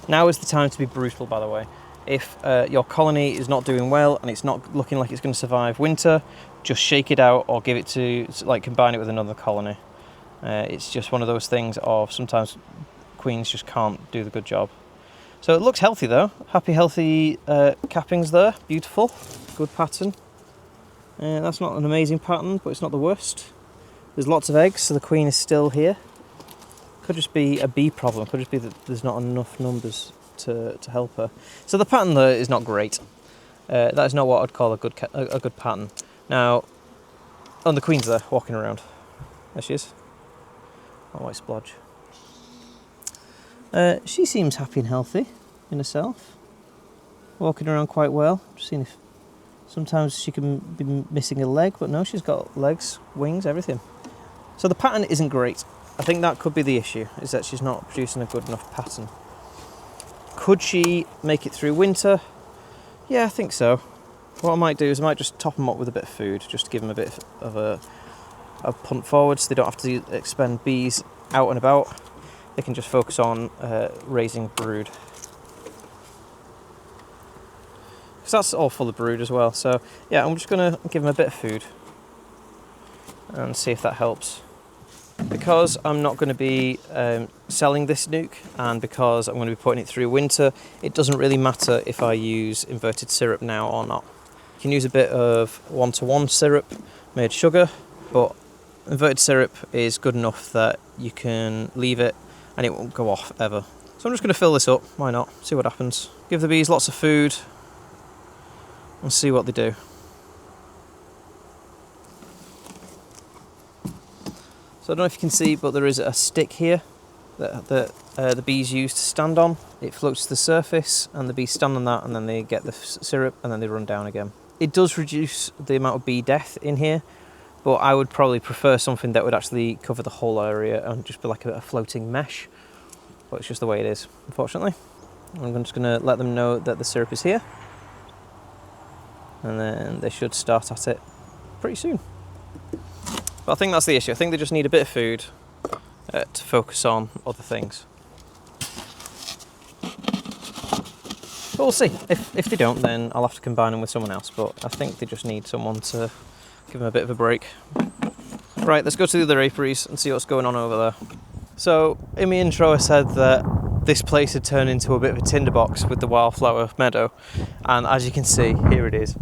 now is the time to be brutal, by the way. If your colony is not doing well and it's not looking like it's going to survive winter, just shake it out or give it to, like, combine it with another colony. It's just one of those things of sometimes queens just can't do the good job. So it looks healthy though. Happy, healthy cappings there. Beautiful. Good pattern. That's not an amazing pattern, but it's not the worst. There's lots of eggs, so the queen is still here. Could just be a bee problem. Could just be that there's not enough numbers to help her. So the pattern there is not great. That is not what I'd call a good pattern. Now, the queen's there, walking around. There she is. Oh, white splodge. She seems happy and healthy. in herself. Walking around quite well. Just seeing if sometimes she can be missing a leg, but no, she's got legs, wings, everything. So the pattern isn't great. I think that could be the issue, is that she's not producing a good enough pattern. Could she make it through winter? Yeah, I think so. What I might do is I might just top them up with a bit of food, just to give them a bit of a punt forward so they don't have to expend bees out and about. They can just focus on raising brood. Because that's all full of brood as well. So yeah, I'm just going to give them a bit of food and see if that helps. Because I'm not going to be selling this nuke, and because I'm going to be putting it through winter, it doesn't really matter if I use inverted syrup now or not. You can use a bit of 1-to-1 syrup made sugar, but inverted syrup is good enough that you can leave it and it won't go off ever. So I'm just going to fill this up, why not, see what happens. Give the bees lots of food and see what they do. So I don't know if you can see, but there is a stick here that the bees use to stand on. It floats to the surface and the bees stand on that, and then they get the syrup and then they run down again. It does reduce the amount of bee death in here, but I would probably prefer something that would actually cover the whole area and just be like a floating mesh. But it's just the way it is, unfortunately. I'm just going to let them know that the syrup is here, and then they should start at it pretty soon. But I think that's the issue. I think they just need a bit of food to focus on other things. But we'll see. If they don't, then I'll have to combine them with someone else. But I think they just need someone to give them a bit of a break. Right, let's go to the other apiaries and see what's going on over there. So in my intro I said that this place had turned into a bit of a tinderbox with the wildflower meadow. And as you can see, here it is.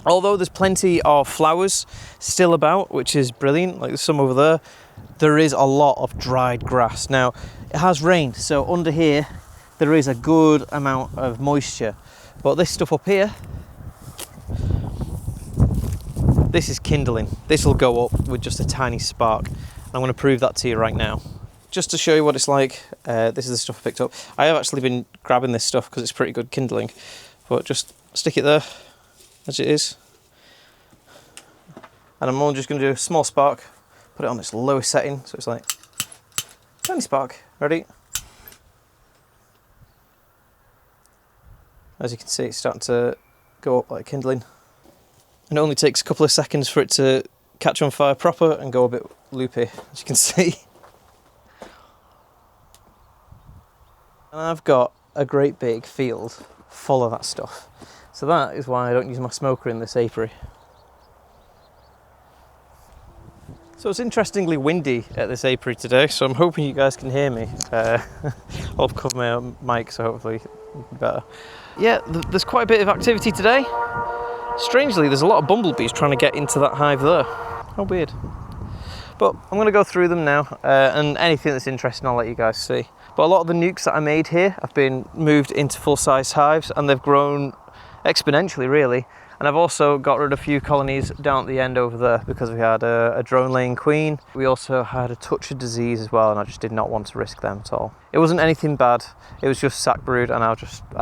Although there's plenty of flowers still about, which is brilliant, like there's some over there, there is a lot of dried grass. Now, it has rained, so under here there is a good amount of moisture. But this stuff up here, this is kindling. This will go up with just a tiny spark. I'm going to prove that to you right now. Just to show you what it's like, this is the stuff I picked up. I have actually been grabbing this stuff because it's pretty good kindling. But just stick it there, as it is, and I'm only just going to do a small spark, put it on its lowest setting, so it's like tiny spark. Ready? As you can see, it's starting to go up like kindling, and it only takes a couple of seconds for it to catch on fire proper and go a bit loopy, as you can see. And I've got a great big field full of that stuff. So that is why I don't use my smoker in this apiary. So it's interestingly windy at this apiary today, so I'm hoping you guys can hear me. I'll cover my mic, so hopefully it'll be better. Yeah, there's quite a bit of activity today. Strangely, there's a lot of bumblebees trying to get into that hive there. How weird. But I'm going to go through them now, and anything that's interesting I'll let you guys see. But a lot of the nucs that I made here have been moved into full-size hives, and they've grown exponentially, really. And I've also got rid of a few colonies down at the end over there because we had a drone-laying queen. We also had a touch of disease as well, and I just did not want to risk them at all. It wasn't anything bad, it was just sac brood, and I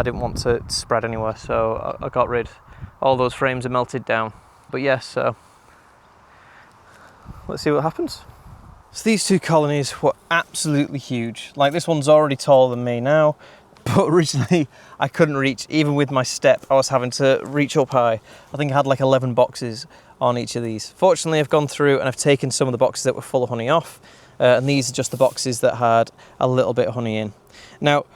didn't want to spread anywhere, so I got rid. All those frames are melted down. But yes, so let's see what happens. So these two colonies were absolutely huge. Like, this one's already taller than me now, but originally I couldn't reach, even with my step, I was having to reach up high. I think I had like 11 boxes on each of these. Fortunately, I've gone through and I've taken some of the boxes that were full of honey off, and these are just the boxes that had a little bit of honey in. Now,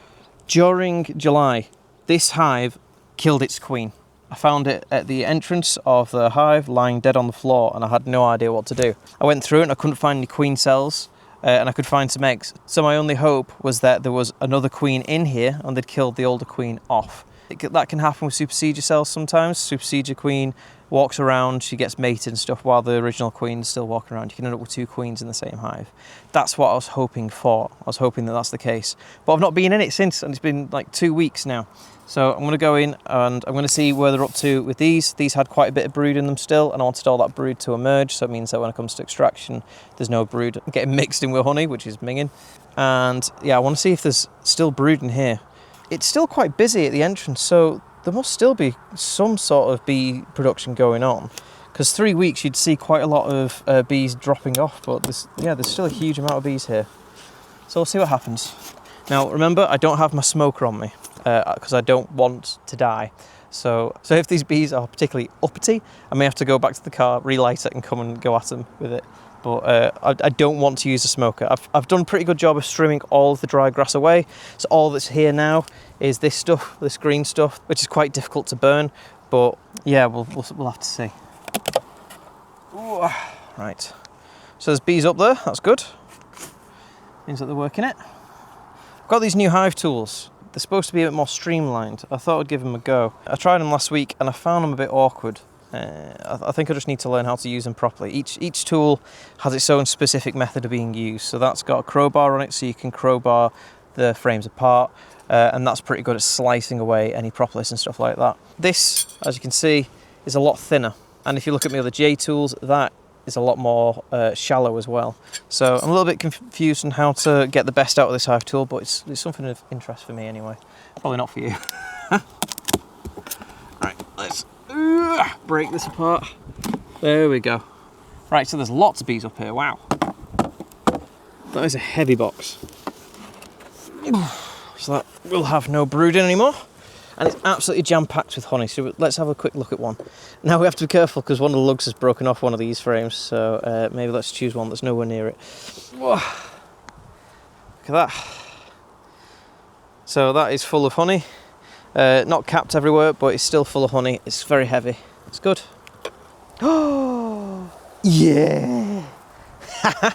during July, this hive killed its queen. I found it at the entrance of the hive, lying dead on the floor, and I had no idea what to do. I went through it and I couldn't find any queen cells. And I could find some eggs. So my only hope was that there was another queen in here and they'd killed the older queen off. That can happen with supersedure cells sometimes. Supersedure queen walks around, she gets mated and stuff while the original queen's still walking around. You can end up with two queens in the same hive. That's what I was hoping for. I was hoping that that's the case. But I've not been in it since, and it's been like 2 weeks now. So I'm going to go in and I'm going to see where they're up to with these. These had quite a bit of brood in them still, and I wanted all that brood to emerge, so it means that when it comes to extraction, there's no brood getting mixed in with honey, which is minging. And yeah, I want to see if there's still brood in here. It's still quite busy at the entrance, so there must still be some sort of bee production going on. Because 3 weeks you'd see quite a lot of bees dropping off, but there's still a huge amount of bees here. So we'll see what happens. Now remember, I don't have my smoker on me because I don't want to die. So if these bees are particularly uppity, I may have to go back to the car, relight it and come and go at them with it. But I don't want to use a smoker. I've done a pretty good job of trimming all of the dry grass away. So all that's here now is this stuff, this green stuff, which is quite difficult to burn. But yeah, we'll have to see. Ooh, right. So there's bees up there. That's good. Means that they're working it. I've got these new hive tools. They're supposed to be a bit more streamlined. I thought I'd give them a go. I tried them last week and I found them a bit awkward. I think I just need to learn how to use them properly. Each tool has its own specific method of being used. So that's got a crowbar on it, so you can crowbar the frames apart, and that's pretty good at slicing away any propolis and stuff like that. This, as you can see, is a lot thinner. And if you look at my other J tools, that is a lot more shallow as well. So I'm a little bit confused on how to get the best out of this hive tool, but it's something of interest for me anyway. Probably not for you. Right, let's break this apart. There we go. Right, so there's lots of bees up here. Wow. That is a heavy box. So that will have no brooding anymore. And it's absolutely jam-packed with honey, so let's have a quick look at one. Now we have to be careful because one of the lugs has broken off one of these frames, so maybe let's choose one that's nowhere near it. Whoa. Look at that. So that is full of honey. Not capped everywhere, but it's still full of honey. It's very heavy. It's good. Oh, yeah! I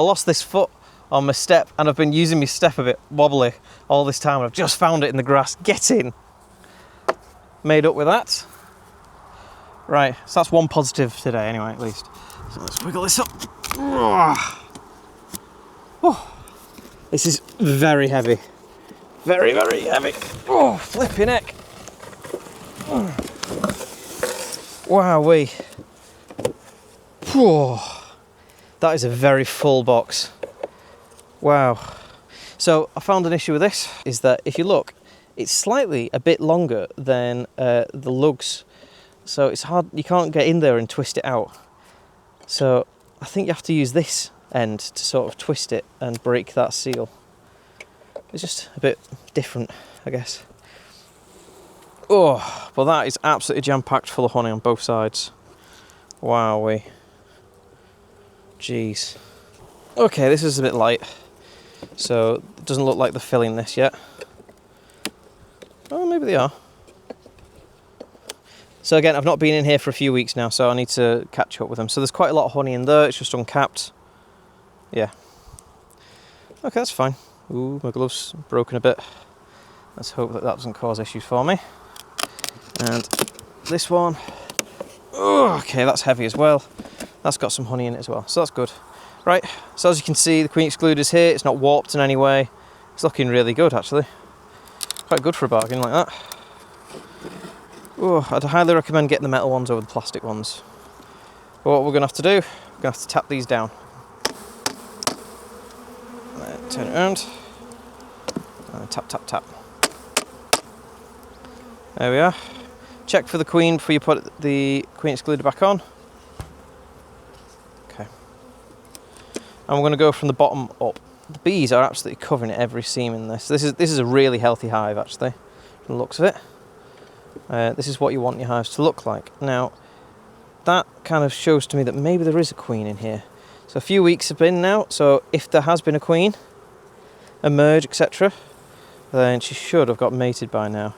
lost this foot on my step, and I've been using my step a bit wobbly all this time. I've just found it in the grass. Get in! Made up with that. Right, so that's one positive today anyway, at least. So let's wiggle this up. Oh, this is very heavy. Very, very heavy. Oh, flipping heck. Wowee. Oh, that is a very full box. Wow. So I found an issue with this, is that if you look, it's slightly a bit longer than the lugs. So it's hard, you can't get in there and twist it out. So I think you have to use this end to sort of twist it and break that seal. It's just a bit different, I guess. Oh, but that is absolutely jam-packed full of honey on both sides. Wowee. Jeez. Okay, this is a bit light. So it doesn't look like they're filling this yet. Oh, maybe they are. So again, I've not been in here for a few weeks now, so I need to catch up with them. So there's quite a lot of honey in there, it's just uncapped. Yeah. Okay, that's fine. Ooh, my glove's broken a bit. Let's hope that that doesn't cause issues for me. And this one. Oh, okay, that's heavy as well. That's got some honey in it as well, so that's good. Right, so as you can see, the queen excluder's here. It's not warped in any way. It's looking really good, actually. Quite good for a bargain like that. Oh, I'd highly recommend getting the metal ones over the plastic ones. But what we're going to have to do, we're going to have to tap these down. Turn it around. And tap, tap, tap. There we are. Check for the queen before you put the queen excluder back on. Okay. And we're going to go from the bottom up. The bees are absolutely covering every seam in this. This is a really healthy hive, actually, from the looks of it. This is what you want your hives to look like. Now, that kind of shows to me that maybe there is a queen in here. So a few weeks have been now, so if there has been a queen, emerge, etc., then she should have got mated by now.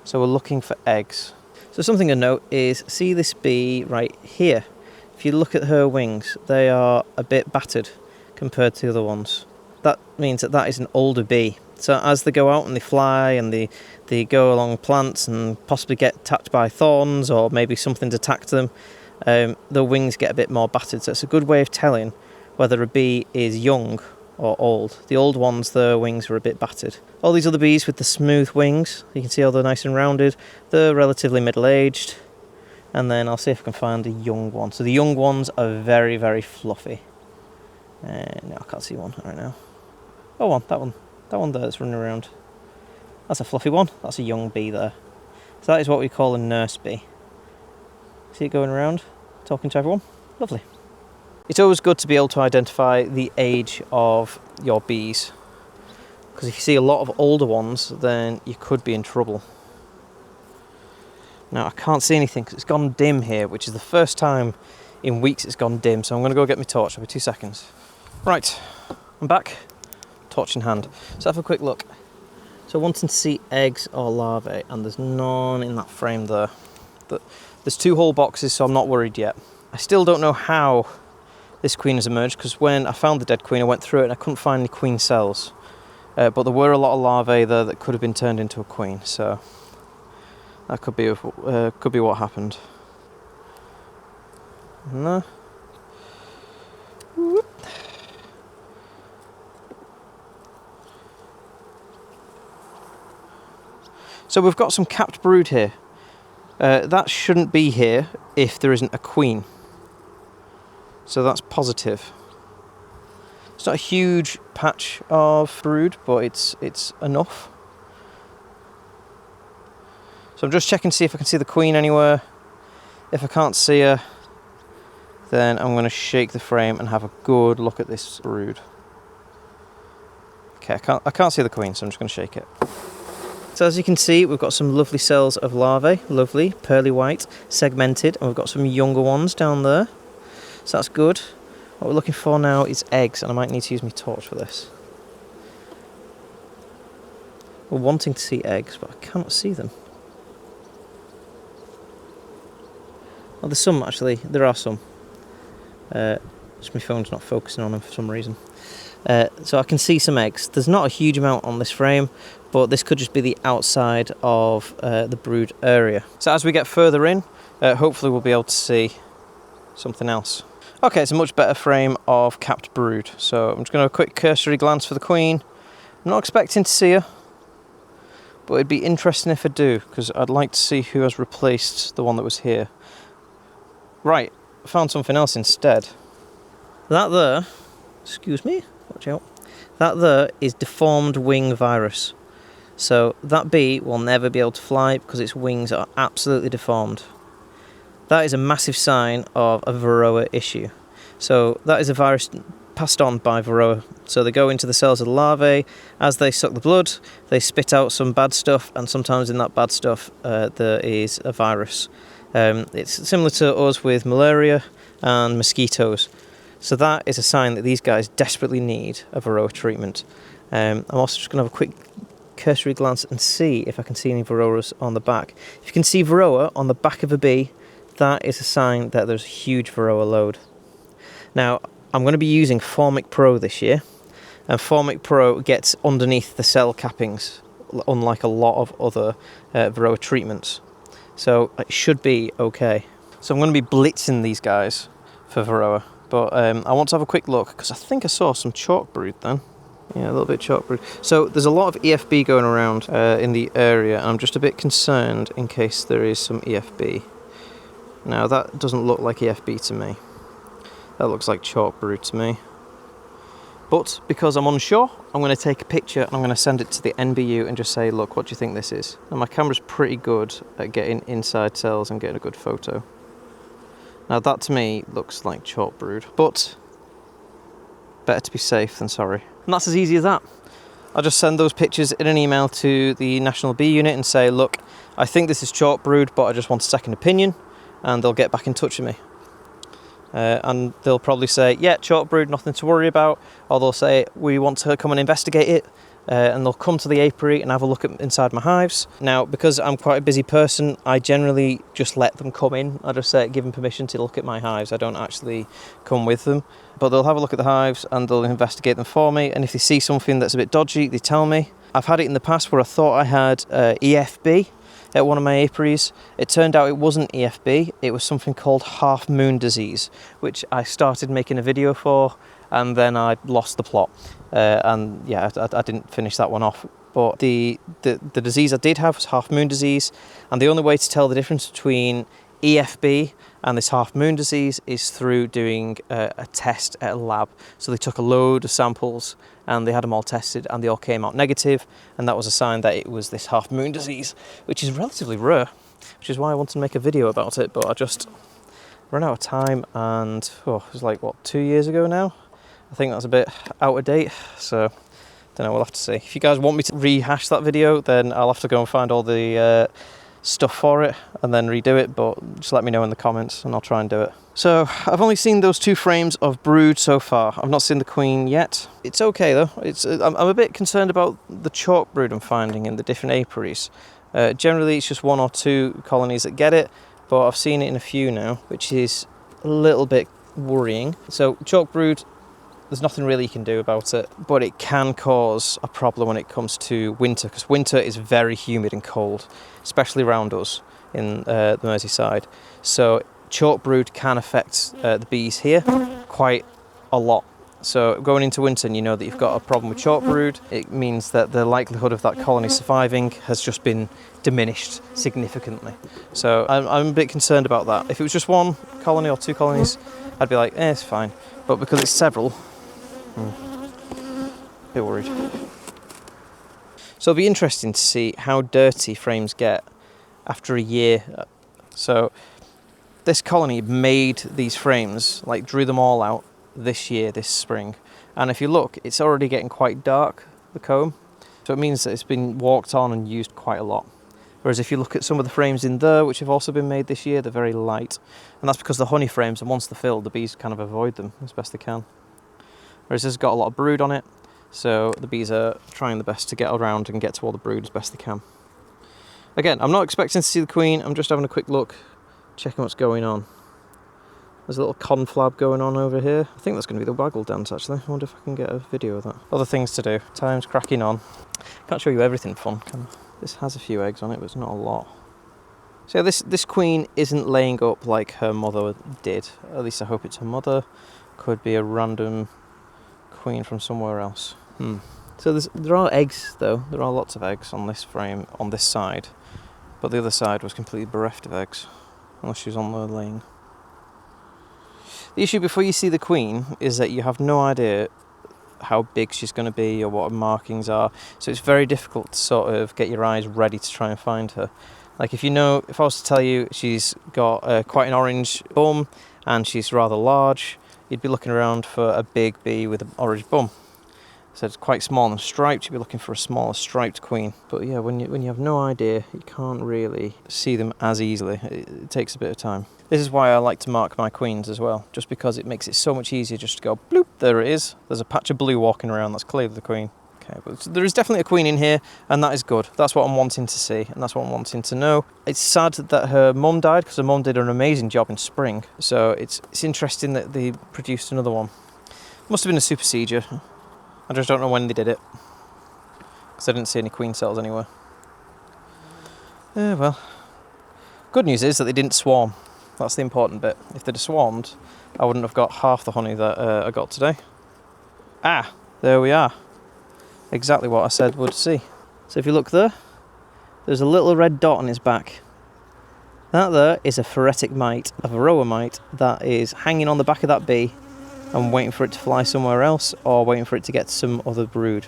So we're looking for eggs. So something to note is, see this bee right here? If you look at her wings, they are a bit battered compared to the other ones. That means that that is an older bee. So as they go out and they fly and they go along plants and possibly get attacked by thorns or maybe something's attacked them, the wings get a bit more battered. So it's a good way of telling whether a bee is young or old. The old ones, their wings were a bit battered. All these other bees with the smooth wings, you can see how they're nice and rounded, they're relatively middle-aged. And then I'll see if I can find a young one. So the young ones are very, very fluffy. No, I can't see one right now. Oh, that one there that's running around. That's a fluffy one. That's a young bee there. So that is what we call a nurse bee. See it going around, talking to everyone? Lovely. It's always good to be able to identify the age of your bees, because if you see a lot of older ones, then you could be in trouble. Now, I can't see anything because it's gone dim here, which is the first time in weeks it's gone dim, so I'm going to go get my torch. I'll be 2 seconds. Right, I'm back, torch in hand. So have a quick look. So wanting to see eggs or larvae, and there's none in that frame there. There's 2 whole boxes, so I'm not worried yet. I still don't know how this queen has emerged, because when I found the dead queen, I went through it and I couldn't find any queen cells. But there were a lot of larvae there that could have been turned into a queen, so that could be what happened. No. Whoop. So we've got some capped brood here. That shouldn't be here if there isn't a queen. So that's positive. It's not a huge patch of brood, but it's enough. So I'm just checking to see if I can see the queen anywhere. If I can't see her, then I'm going to shake the frame and have a good look at this brood. Okay, I can't see the queen, so I'm just going to shake it. So as you can see, we've got some lovely cells of larvae, lovely, pearly white, segmented, and we've got some younger ones down there. So that's good. What we're looking for now is eggs, and I might need to use my torch for this. We're wanting to see eggs, but I cannot see them. Oh, there's some actually, there are some. Just my phone's not focusing on them for some reason. So I can see some eggs. There's not a huge amount on this frame, but this could just be the outside of the brood area. So as we get further in, hopefully we'll be able to see something else. Okay, it's a much better frame of capped brood. So I'm just going to have a quick cursory glance for the queen. I'm not expecting to see her, but it'd be interesting if I do, because I'd like to see who has replaced the one that was here. Right, I found something else instead. That there, excuse me, watch out. That there is deformed wing virus. So that bee will never be able to fly because its wings are absolutely deformed. That is a massive sign of a Varroa issue. So that is a virus passed on by Varroa. So they go into the cells of the larvae. As they suck the blood, they spit out some bad stuff, and sometimes in that bad stuff there is a virus. It's similar to us with malaria and mosquitoes. So that is a sign that these guys desperately need a Varroa treatment. I'm also just going to have a quick cursory glance and see if I can see any Varroas on the back. If you can see Varroa on the back of a bee, that is a sign that there's a huge Varroa load. Now, I'm going to be using Formic Pro this year, and Formic Pro gets underneath the cell cappings, unlike a lot of other Varroa treatments. So it should be okay. So I'm going to be blitzing these guys for Varroa, but I want to have a quick look, because I think I saw some chalk brood then. Yeah, a little bit of chalk brood. So there's a lot of EFB going around in the area, and I'm just a bit concerned in case there is some EFB. Now that doesn't look like EFB to me. That looks like chalk brood to me. But because I'm unsure, I'm going to take a picture and I'm going to send it to the NBU and just say, look, what do you think this is? And my camera's pretty good at getting inside cells and getting a good photo. Now that to me looks like chalk brood, but better to be safe than sorry. And that's as easy as that. I'll just send those pictures in an email to the National Bee Unit and say, look, I think this is chalk brood, but I just want a second opinion, and they'll get back in touch with me. And they'll probably say, yeah, chalk brood, nothing to worry about, or they'll say, we want to come and investigate it, and they'll come to the apiary and have a look at inside my hives. Now, because I'm quite a busy person, I generally just let them come in. I just say, give them permission to look at my hives. I don't actually come with them, but they'll have a look at the hives and they'll investigate them for me, and if they see something that's a bit dodgy, they tell me. I've had it in the past where I thought I had EFB at one of my apiaries. It turned out it wasn't EFB, it was something called half moon disease, which I started making a video for, and then I lost the plot. And yeah, I didn't finish that one off. But the disease I did have was half moon disease, and the only way to tell the difference between EFB and this half moon disease is through doing a test at a lab. So they took a load of samples and they had them all tested and they all came out negative, and that was a sign that it was this half moon disease, which is relatively rare, which is why I wanted to make a video about it, but I just ran out of time, and it was like, what, 2 years ago now? I think that's a bit out of date, so don't know, we'll have to see. If you guys want me to rehash that video, then I'll have to go and find all the stuff for it and then redo it, but just let me know in the comments and I'll try and do it. So I've only seen those 2 frames of brood so far. I've not seen the queen yet. It's okay though. I'm a bit concerned about the chalk brood I'm finding in the different apiaries. Generally it's just 1 or 2 colonies that get it, but I've seen it in a few now, which is a little bit worrying. So chalk brood, there's nothing really you can do about it, but it can cause a problem when it comes to winter, because winter is very humid and cold, especially around us in the Merseyside. So chalk brood can affect the bees here quite a lot. So going into winter and you know that you've got a problem with chalk brood, it means that the likelihood of that colony surviving has just been diminished significantly. So I'm a bit concerned about that. If it was just 1 colony or 2 colonies, I'd be like, it's fine. But because it's several, a bit worried. So it'll be interesting to see how dirty frames get after a year. So this colony made these frames, like drew them all out this year, this spring, and if you look, it's already getting quite dark, the comb, so it means that it's been walked on and used quite a lot. Whereas if you look at some of the frames in there, which have also been made this year, they're very light, and that's because the honey frames, and once they're filled, the bees kind of avoid them as best they can. Whereas this has got a lot of brood on it, so the bees are trying the best to get around and get to all the brood as best they can. Again, I'm not expecting to see the queen, I'm just having a quick look, checking what's going on. There's a little conflab going on over here. I think that's going to be the waggle dance actually. I wonder if I can get a video of that. Other things to do. Time's cracking on. Can't show you everything fun, can I? This has a few eggs on it, but it's not a lot. So yeah, this queen isn't laying up like her mother did. At least I hope it's her mother. Could be a random queen from somewhere else. So there are eggs though. There are lots of eggs on this frame, on this side. But the other side was completely bereft of eggs. Unless she was on the laying. The issue before you see the queen is that you have no idea how big she's going to be or what her markings are, so it's very difficult to sort of get your eyes ready to try and find her. Like if I was to tell you she's got quite an orange bum and she's rather large, you'd be looking around for a big bee with an orange bum. So it's quite small and striped, you'd be looking for a smaller striped queen. But yeah, when you have no idea, you can't really see them as easily. It takes a bit of time. This is why I like to mark my queens as well, just because it makes it so much easier just to go bloop, there it is. There's a patch of blue walking around, that's clearly the queen. Okay, but there is definitely a queen in here, and that is good. That's what I'm wanting to see, and that's what I'm wanting to know. It's sad that her mum died, because her mum did an amazing job in spring. So it's interesting that they produced another one. Must have been a supersedure. I just don't know when they did it, because I didn't see any queen cells anywhere. Well, good news is that they didn't swarm. That's the important bit. If they'd have swarmed, I wouldn't have got half the honey that I got today. Ah, there we are. Exactly what I said would see. So if you look there, there's a little red dot on his back. That there is a phoretic mite, a Varroa mite, that is hanging on the back of that bee and waiting for it to fly somewhere else or waiting for it to get to some other brood.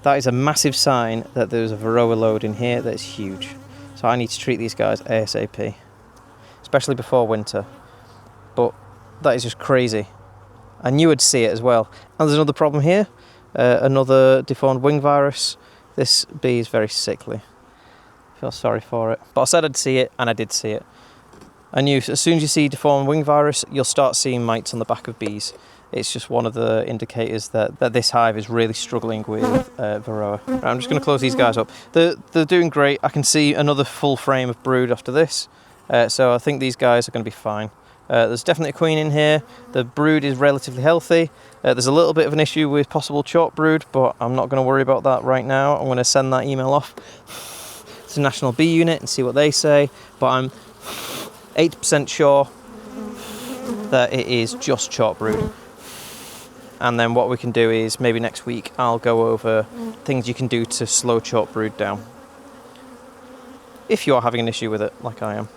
That is a massive sign that there's a Varroa load in here that's huge. So I need to treat these guys ASAP, especially before winter. But that is just crazy. I knew I'd see it as well. And there's another problem here, another deformed wing virus. This bee is very sickly. I feel sorry for it. But I said I'd see it, and I did see it. I knew as soon as you see deformed wing virus, you'll start seeing mites on the back of bees. It's just one of the indicators that this hive is really struggling with Varroa. Right, I'm just going to close these guys up. They're doing great. I can see another full frame of brood after this. So I think these guys are going to be fine. There's definitely a queen in here. The brood is relatively healthy. There's a little bit of an issue with possible chalk brood, but I'm not going to worry about that right now. I'm going to send that email off to the National Bee Unit and see what they say. But I'm 80% sure that it is just chalk brood. And then what we can do is maybe next week I'll go over things you can do to slow chalk brood down. If you are having an issue with it, like I am.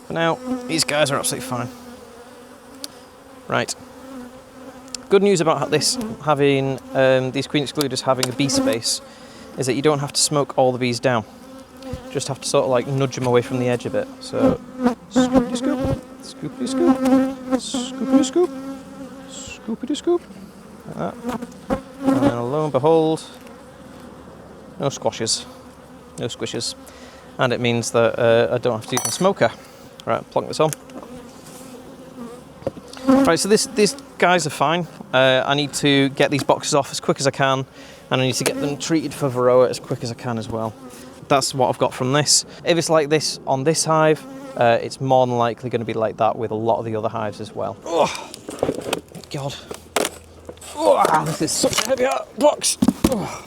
For now, these guys are absolutely fine. Right. Good news about this, having these queen excluders having a bee space, is that you don't have to smoke all the bees down. You just have to sort of like nudge them away from the edge a bit. So, scoopity scoop, scoopity scoop, scoopity scoop, scoopity scoop, like that. And then lo and behold, no squashes, no squishes. And it means that I don't have to use my smoker. Right, plonk this on. Right, so these guys are fine. I need to get these boxes off as quick as I can, and I need to get them treated for Varroa as quick as I can as well. That's what I've got from this. If it's like this on this hive, it's more than likely going to be like that with a lot of the other hives as well. Oh, God. Oh, this is such a heavy box. Oh.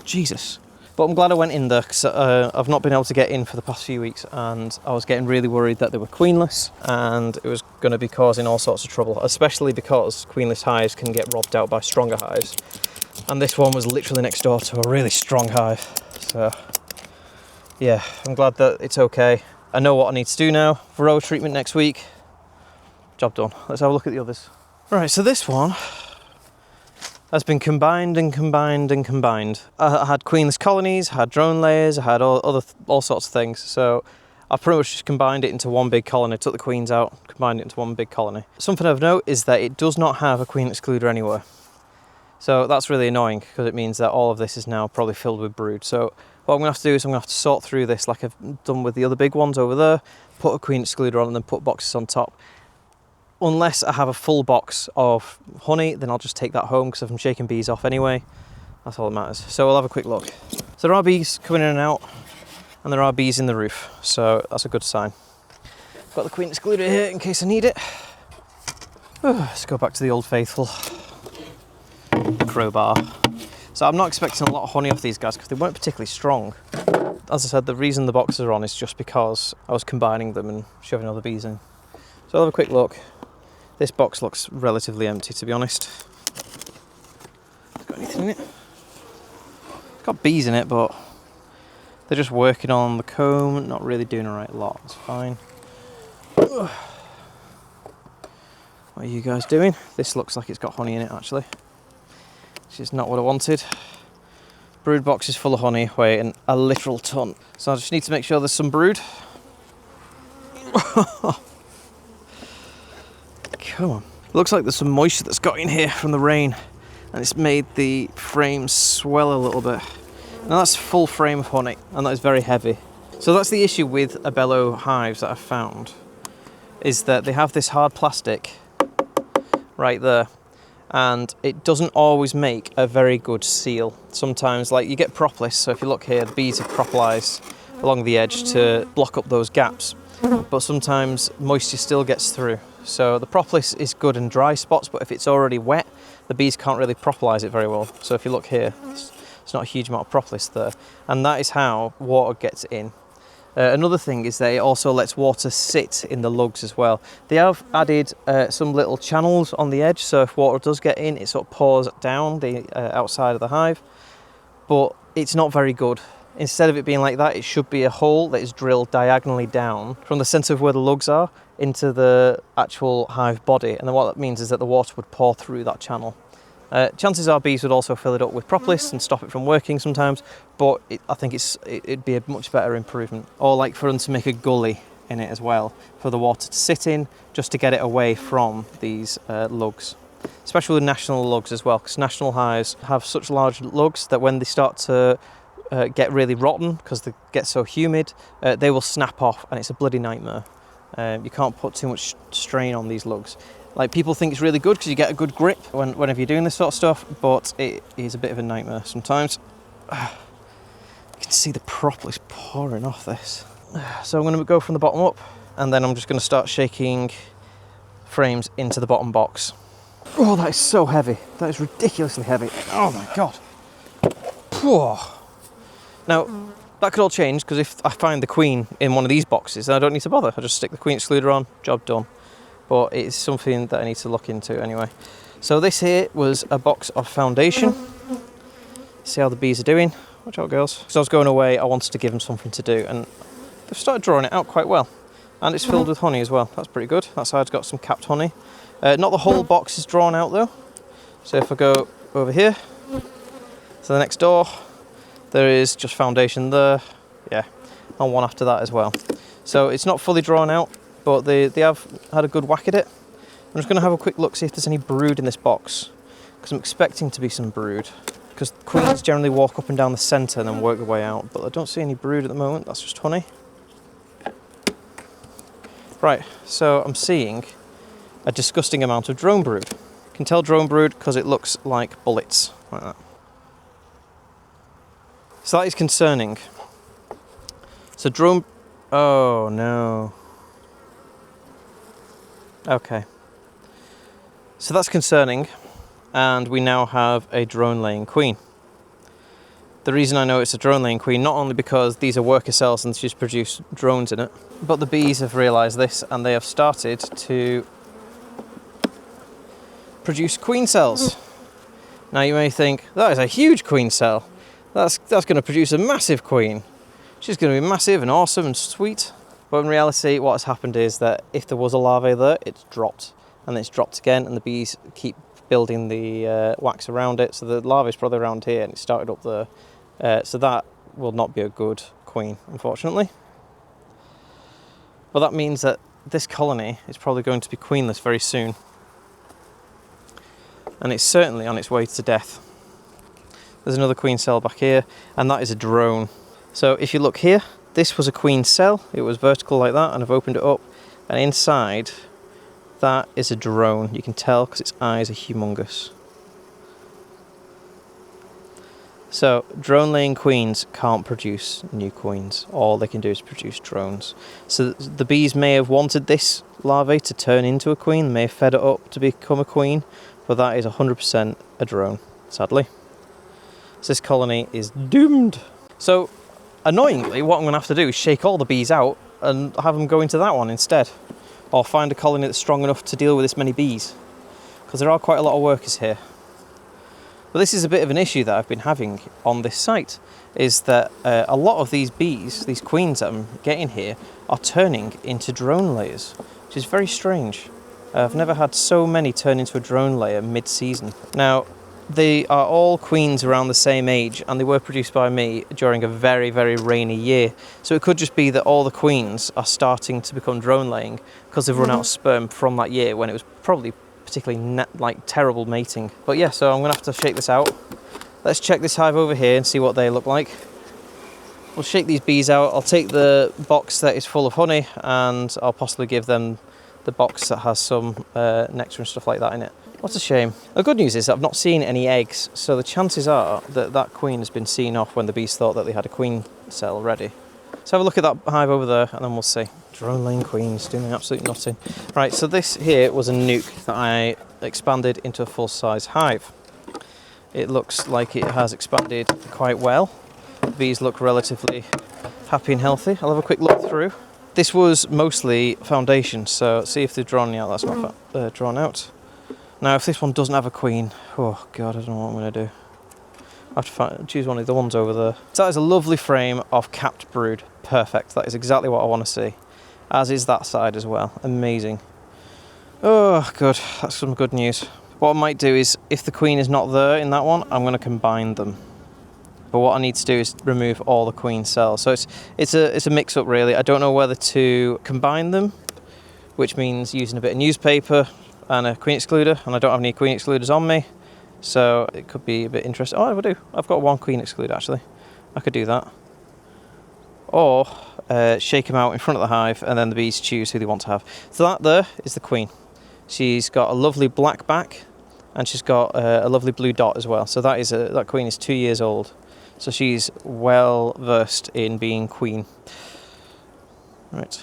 Jesus. But I'm glad I went in there because I've not been able to get in for the past few weeks, and I was getting really worried that they were queenless and it was going to be causing all sorts of trouble, especially because queenless hives can get robbed out by stronger hives. And this one was literally next door to a really strong hive. So yeah, I'm glad that it's okay. I know what I need to do now. Varroa treatment next week. Job done. Let's have a look at the others. Right, so this one has been combined and combined and combined. I had queenless colonies, I had drone layers, I had all sorts of things. So I pretty much just combined it into one big colony, took the queens out, combined it into one big colony. Something of note is that it does not have a queen excluder anywhere. So that's really annoying because it means that all of this is now probably filled with brood. So what I'm gonna have to do is I'm gonna have to sort through this like I've done with the other big ones over there, put a queen excluder on and then put boxes on top. Unless I have a full box of honey, then I'll just take that home because if I'm shaking bees off anyway, that's all that matters. So we'll have a quick look. So there are bees coming in and out, and there are bees in the roof, so that's a good sign. Got the queen excluder here in case I need it. Let's go back to the old faithful crowbar. So I'm not expecting a lot of honey off these guys because they weren't particularly strong. As I said, the reason the boxes are on is just because I was combining them and shoving all the bees in. So I'll have a quick look. This box looks relatively empty, to be honest. Got anything in it? It's got bees in it, but they're just working on the comb, not really doing a right lot. It's fine. What are you guys doing? This looks like it's got honey in it, actually, which is not what I wanted. Brood box is full of honey, weighing a literal ton. So I just need to make sure there's some brood. Come on. Looks like there's some moisture that's got in here from the rain, and it's made the frame swell a little bit. Now that's full frame of honey, and that is very heavy. So that's the issue with Abello hives that I've found, is that they have this hard plastic right there, and it doesn't always make a very good seal. Sometimes, like, you get propolis, so if you look here, the bees have propolised along the edge to block up those gaps, but sometimes moisture still gets through. So the propolis is good in dry spots, but if it's already wet, the bees can't really propolise it very well. So if you look here, it's not a huge amount of propolis there, and that is how water gets in. Another thing is that it also lets water sit in the lugs as well. They have added some little channels on the edge, so if water does get in, it sort of pours down the outside of the hive, but it's not very good. Instead of it being like that, it should be a hole that is drilled diagonally down from the centre of where the lugs are into the actual hive body, and then what that means is that the water would pour through that channel. Chances are bees would also fill it up with propolis and stop it from working sometimes, but I think it'd be a much better improvement. Or like for them to make a gully in it as well, for the water to sit in, just to get it away from these lugs. Especially with national lugs as well, because national hives have such large lugs that when they start to get really rotten, because they get so humid, they will snap off, and it's a bloody nightmare. You can't put too much strain on these lugs. Like, people think it's really good because you get a good grip whenever you're doing this sort of stuff, but it is a bit of a nightmare sometimes. You can see the propolis pouring off this. So I'm going to go from the bottom up, and then I'm just going to start shaking frames into the bottom box. Oh, that is so heavy. That is ridiculously heavy. Oh my God. Now, that could all change, because if I find the queen in one of these boxes, then I don't need to bother. I just stick the queen excluder on, job done. But it's something that I need to look into anyway. So this here was a box of foundation. See how the bees are doing. Watch out, girls. Because I was going away, I wanted to give them something to do, and they've started drawing it out quite well. And it's filled with honey as well. That's pretty good. That side's got some capped honey. Not the whole box is drawn out though. So if I go over here to the next door, there is just foundation there. Yeah, and one after that as well. So it's not fully drawn out, but they have had a good whack at it. I'm just going to have a quick look, see if there's any brood in this box, because I'm expecting to be some brood. Because queens generally walk up and down the centre and then work their way out, but I don't see any brood at the moment. That's just honey. Right, so I'm seeing a disgusting amount of drone brood. You can tell drone brood because it looks like bullets, like that. So that is concerning. So drone... Oh no. Okay. So that's concerning, and we now have a drone-laying queen. The reason I know it's a drone-laying queen, not only because these are worker cells and she's produced drones in it, but the bees have realised this and they have started to produce queen cells. Now you may think, that is a huge queen cell. That's going to produce a massive queen. She's going to be massive and awesome and sweet. But in reality, what has happened is that if there was a larvae there, it's dropped. And it's dropped again, and the bees keep building the wax around it. So the larvae's probably around here, and it started up there. So that will not be a good queen, unfortunately. But that means that this colony is probably going to be queenless very soon. And it's certainly on its way to death. There's another queen cell back here, and that is a drone. So if you look here, this was a queen cell. It was vertical like that, and I've opened it up, and inside that is a drone. You can tell because its eyes are humongous. So drone laying queens can't produce new queens. All they can do is produce drones. So the bees may have wanted this larvae to turn into a queen, may have fed it up to become a queen, but that is 100% a drone, sadly. So this colony is doomed. So annoyingly, what I'm going to have to do is shake all the bees out and have them go into that one instead. Or find a colony that's strong enough to deal with this many bees. Because there are quite a lot of workers here. But this is a bit of an issue that I've been having on this site, is that a lot of these bees, these queens that I'm getting here, are turning into drone layers, which is very strange. I've never had so many turn into a drone layer mid-season. Now, they are all queens around the same age, and they were produced by me during a very, very rainy year. So it could just be that all the queens are starting to become drone laying because they've run out of sperm from that year when it was probably particularly terrible mating. But yeah, so I'm going to have to shake this out. Let's check this hive over here and see what they look like. We'll shake these bees out. I'll take the box that is full of honey, and I'll possibly give them the box that has some nectar and stuff like that in it. What a shame. The good news is that I've not seen any eggs, so the chances are that that queen has been seen off when the bees thought that they had a queen cell ready. So have a look at that hive over there, and then we'll see. Drone laying queens doing absolutely nothing. Right, so this here was a nuke that I expanded into a full-size hive. It looks like it has expanded quite well. The bees look relatively happy and healthy. I'll have a quick look through. This was mostly foundation, so see if they've drawn any out. That's not drawn out. Now, if this one doesn't have a queen, oh god, I don't know what I'm going to do. I have to choose one of the ones over there. So that is a lovely frame of capped brood. Perfect. That is exactly what I want to see. As is that side as well. Amazing. Oh, good. That's some good news. What I might do is, if the queen is not there in that one, I'm going to combine them. But what I need to do is remove all the queen cells. So it's a mix-up, really. I don't know whether to combine them, which means using a bit of newspaper and a queen excluder, and I don't have any queen excluders on me, so it could be a bit interesting. Oh, I do. I've got one queen excluder, actually. I could do that. Or shake them out in front of the hive, and then the bees choose who they want to have. So that there is the queen. She's got a lovely black back, and she's got a lovely blue dot as well. So that queen is 2 years old. So she's well versed in being queen. Right.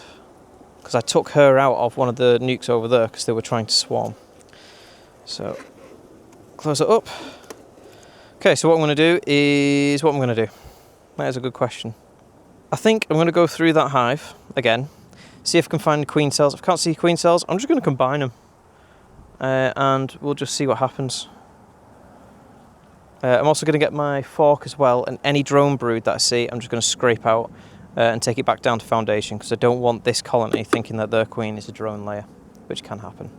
Because I took her out of one of the nukes over there because they were trying to swarm. So, close it up. Okay, so what I'm going to do is... What I'm going to do? That is a good question. I think I'm going to go through that hive again, see if I can find queen cells. If I can't see queen cells, I'm just going to combine them. And we'll just see what happens. I'm also going to get my fork as well, and any drone brood that I see, I'm just going to scrape out and take it back down to foundation, because I don't want this colony thinking that their queen is a drone layer, which can happen.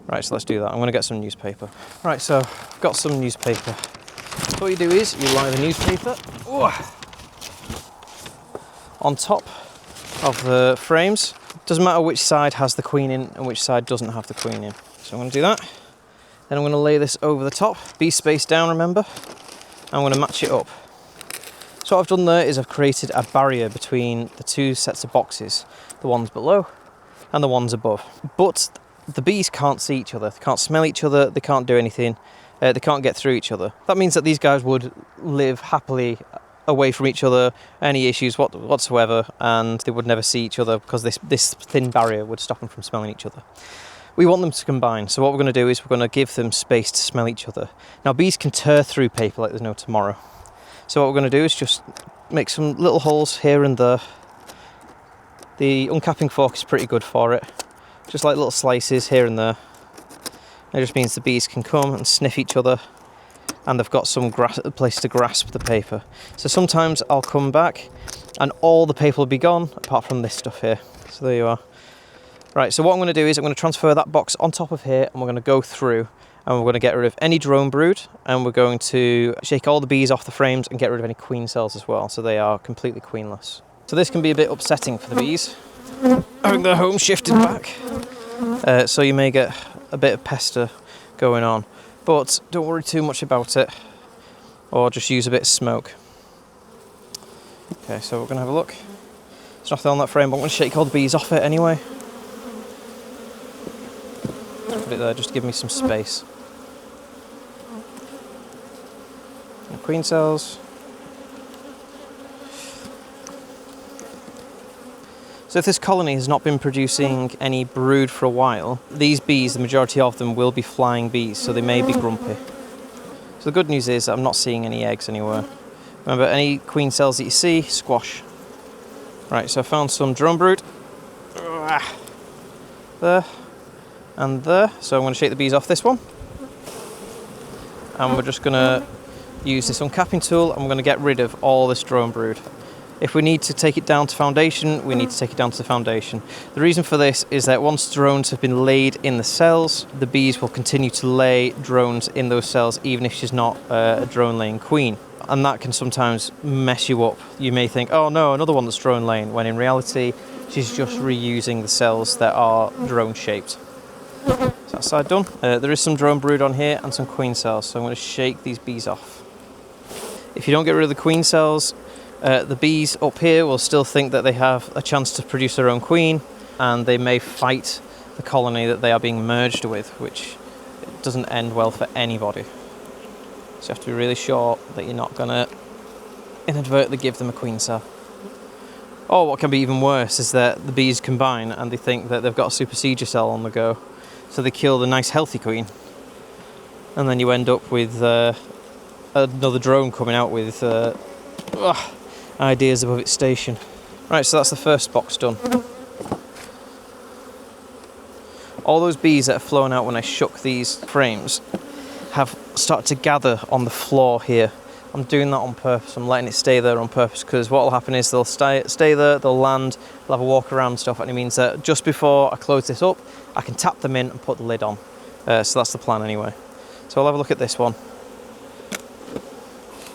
Right, so let's do that. I'm going to get some newspaper. Right, so I've got some newspaper. So what you do is you lie the newspaper on top of the frames. Doesn't matter which side has the queen in and which side doesn't have the queen in. So I'm going to do that. Then I'm going to lay this over the top. Be spaced down, remember. I'm going to match it up. So what I've done there is I've created a barrier between the two sets of boxes, the ones below and the ones above. But the bees can't see each other, they can't smell each other, they can't do anything, they can't get through each other. That means that these guys would live happily away from each other, any issues whatsoever, and they would never see each other because this thin barrier would stop them from smelling each other. We want them to combine, so what we're going to do is we're going to give them space to smell each other. Now bees can tear through paper like there's no tomorrow. So what we're going to do is just make some little holes here and there. The uncapping fork is pretty good for it. Just like little slices here and there. It just means the bees can come and sniff each other, and they've got some place to grasp the paper. So sometimes I'll come back and all the paper will be gone apart from this stuff here. So there you are. Right, so what I'm going to do is I'm going to transfer that box on top of here, and we're going to go through and we're going to get rid of any drone brood, and we're going to shake all the bees off the frames and get rid of any queen cells as well, so they are completely queenless. So this can be a bit upsetting for the bees, having their home shifted back. So you may get a bit of pester going on, but don't worry too much about it, or just use a bit of smoke. Okay, so we're going to have a look. There's nothing on that frame, but I'm going to shake all the bees off it anyway. Put it there, just to give me some space. And queen cells. So if this colony has not been producing any brood for a while, these bees, the majority of them, will be flying bees, so they may be grumpy. So the good news is that I'm not seeing any eggs anywhere. Remember, any queen cells that you see, squash. Right, so I found some drone brood. There and there. So I'm going to shake the bees off this one. And we're just going to use this uncapping tool, and we're going to get rid of all this drone brood. If we need to take it down to foundation, we need to take it down to the foundation. The reason for this is that once drones have been laid in the cells, the bees will continue to lay drones in those cells, even if she's not a drone laying queen. And that can sometimes mess you up. You may think, oh no, another one that's drone laying, when in reality, she's just reusing the cells that are drone shaped. So that side done. There is some drone brood on here and some queen cells, so I'm going to shake these bees off. If you don't get rid of the queen cells, the bees up here will still think that they have a chance to produce their own queen, and they may fight the colony that they are being merged with, which doesn't end well for anybody. So you have to be really sure that you're not going to inadvertently give them a queen cell. Or what can be even worse is that the bees combine and they think that they've got a supersedure cell on the go, so they kill the nice healthy queen, and then you end up with another drone coming out with ideas above its station. Right, so that's the first box done. All those bees that have flown out when I shook these frames have started to gather on the floor here. I'm doing that on purpose. I'm letting it stay there on purpose, because what will happen is they'll stay there, they'll land, they'll have a walk around and stuff, and it means that just before I close this up, I can tap them in and put the lid on. So that's the plan anyway. So I'll have a look at this one.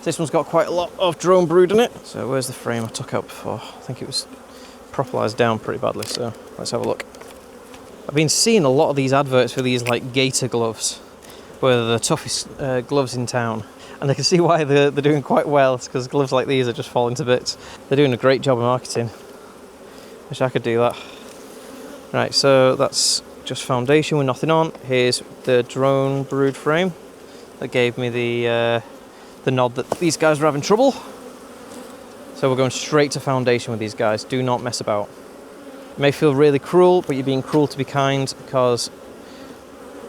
This one's got quite a lot of drone brood in it. So where's the frame I took out before? I think it was propelised down pretty badly, so let's have a look. I've been seeing a lot of these adverts for these like gator gloves, where they're the toughest gloves in town. And I can see why they're doing quite well. It's because gloves like these are just falling to bits. They're doing a great job of marketing. Wish I could do that. Right, so that's just foundation with nothing on. Here's the drone brood frame that gave me the nod that these guys were having trouble. So we're going straight to foundation with these guys. Do not mess about. It may feel really cruel, but you're being cruel to be kind, because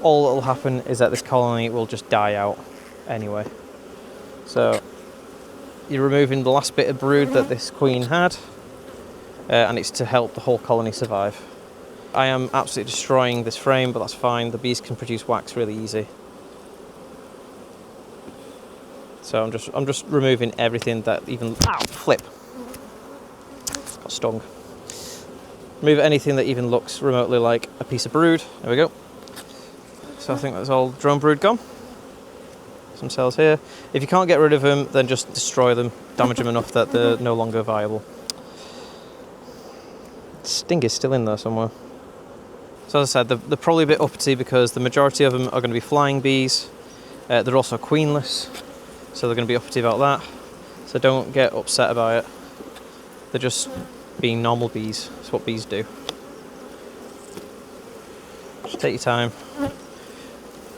all that will happen is that this colony will just die out anyway. So you're removing the last bit of brood that this queen had, and it's to help the whole colony survive. I am absolutely destroying this frame, but that's fine. The bees can produce wax really easy. So I'm just removing everything that even, ow, flip, got stung. Remove anything that even looks remotely like a piece of brood. There we go. So I think that's all drone brood gone. Some cells here. If you can't get rid of them, then just destroy them, damage them enough that they're no longer viable. Sting is still in there somewhere. So as I said, they're probably a bit uppity because the majority of them are going to be flying bees. They're also queenless, so they're going to be uppity about that. So don't get upset about it. They're just being normal bees. That's what bees do. Just take your time.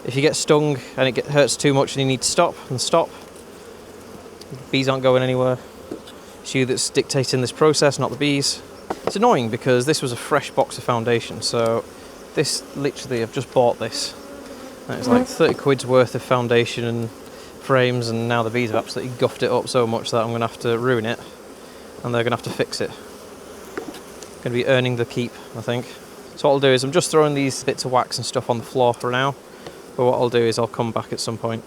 If you get stung and it hurts too much and you need to stop, then stop. Bees aren't going anywhere. It's you that's dictating this process, not the bees. It's annoying because this was a fresh box of foundation, so this literally, I've just bought this. And it's like 30 quid's worth of foundation and frames, and now the bees have absolutely guffed it up so much that I'm going to have to ruin it, and they're going to have to fix it. Going to be earning the keep, I think. So what I'll do is I'm just throwing these bits of wax and stuff on the floor for now. But what I'll do is I'll come back at some point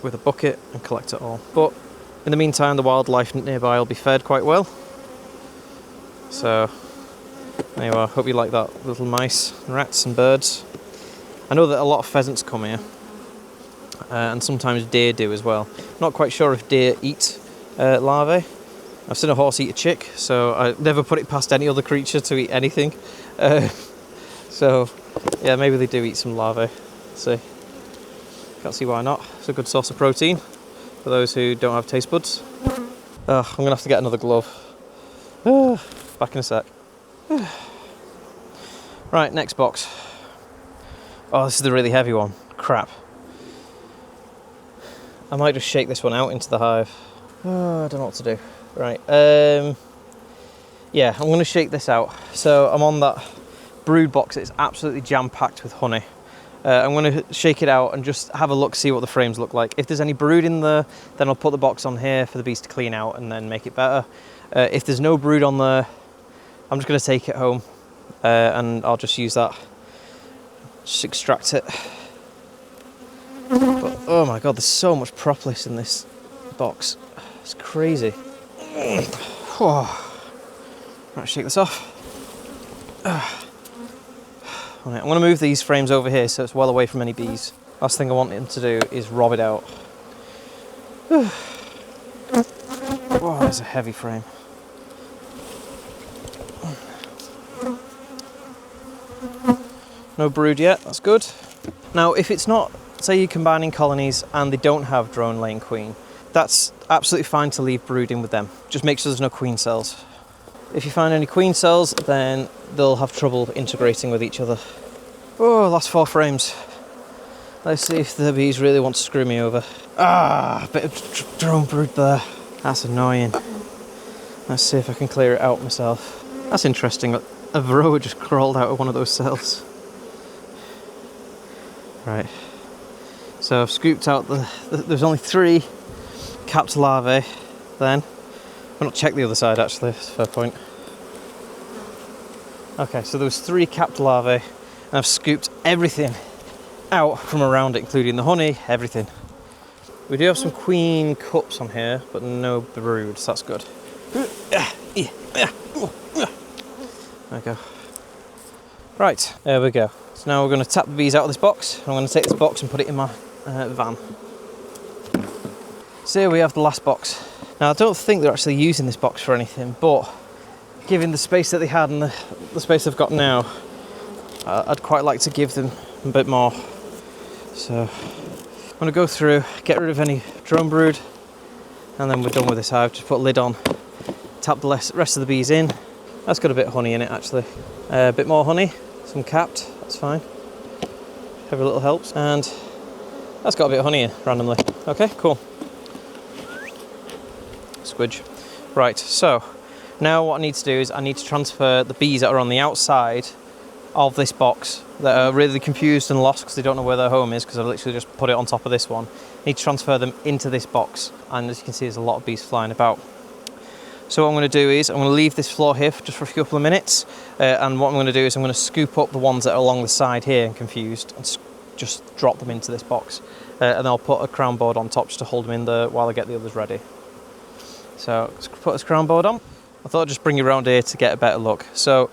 with a bucket and collect it all. But in the meantime, the wildlife nearby will be fed quite well. So there you are. Hope you like that. Little mice, rats and birds. I know that a lot of pheasants come here, and sometimes deer do as well. Not quite sure if deer eat larvae. I've seen a horse eat a chick, so I never put it past any other creature to eat anything. So yeah, maybe they do eat some larvae. See, can't see why not. It's a good source of protein for those who don't have taste buds. I'm gonna have to get another glove. Back in a sec. Right, next box. Oh, this is the really heavy one. Crap. I might just shake this one out into the hive. I don't know what to do. Right. Yeah, I'm gonna shake this out. So I'm on that brood box. It's absolutely jam-packed with honey. I'm going to shake it out and just have a look, see what the frames look like. If there's any brood in there, then I'll put the box on here for the bees to clean out and then make it better. If there's no brood on there, I'm just going to take it home and I'll just use that. Just extract it. But, oh my god, there's so much propolis in this box. It's crazy. Right, shake this off. I'm going to move these frames over here so it's well away from any bees. Last thing I want him to do is rob it out. Oh, that's a heavy frame. No brood yet, that's good. Now, if it's not, say you're combining colonies and they don't have drone laying queen, that's absolutely fine to leave brooding with them. Just make sure there's no queen cells. If you find any queen cells, then they'll have trouble integrating with each other. Oh, last 4 frames. Let's see if the bees really want to screw me over. A bit of drone brood there. That's annoying. Let's see if I can clear it out myself. That's interesting. A Varroa just crawled out of one of those cells. Right. So I've scooped out there's only 3 capped larvae then. I've not checked the other side actually, that's a fair point. Okay, so there was 3 capped larvae and I've scooped everything out from around it, including the honey, everything. We do have some queen cups on here, but no brood, so that's good. There we go. Right, there we go. So now we're going to tap the bees out of this box. I'm going to take this box and put it in my van. So here we have the last box. Now I don't think they're actually using this box for anything, but given the space that they had and the space they've got now, I'd quite like to give them a bit more. So I'm going to go through, get rid of any drone brood, and then we're done with this hive. Just put a lid on, tap the rest of the bees in. That's got a bit of honey in it actually. A bit more honey, some capped, that's fine. Every little helps. And that's got a bit of honey in randomly. Okay, cool. Squidge. Right, so now what I need to do is I need to transfer the bees that are on the outside of this box that are really confused and lost because they don't know where their home is, because I've literally just put it on top of this one. I need to transfer them into this box, and as you can see there's a lot of bees flying about. So what I'm going to do is I'm going to leave this floor here just for a couple of minutes, and what I'm going to do is I'm going to scoop up the ones that are along the side here and confused and just drop them into this box. and I'll put a crown board on top just to hold them in there while I get the others ready. So let's put this crown board on. I thought I'd just bring you around here to get a better look. So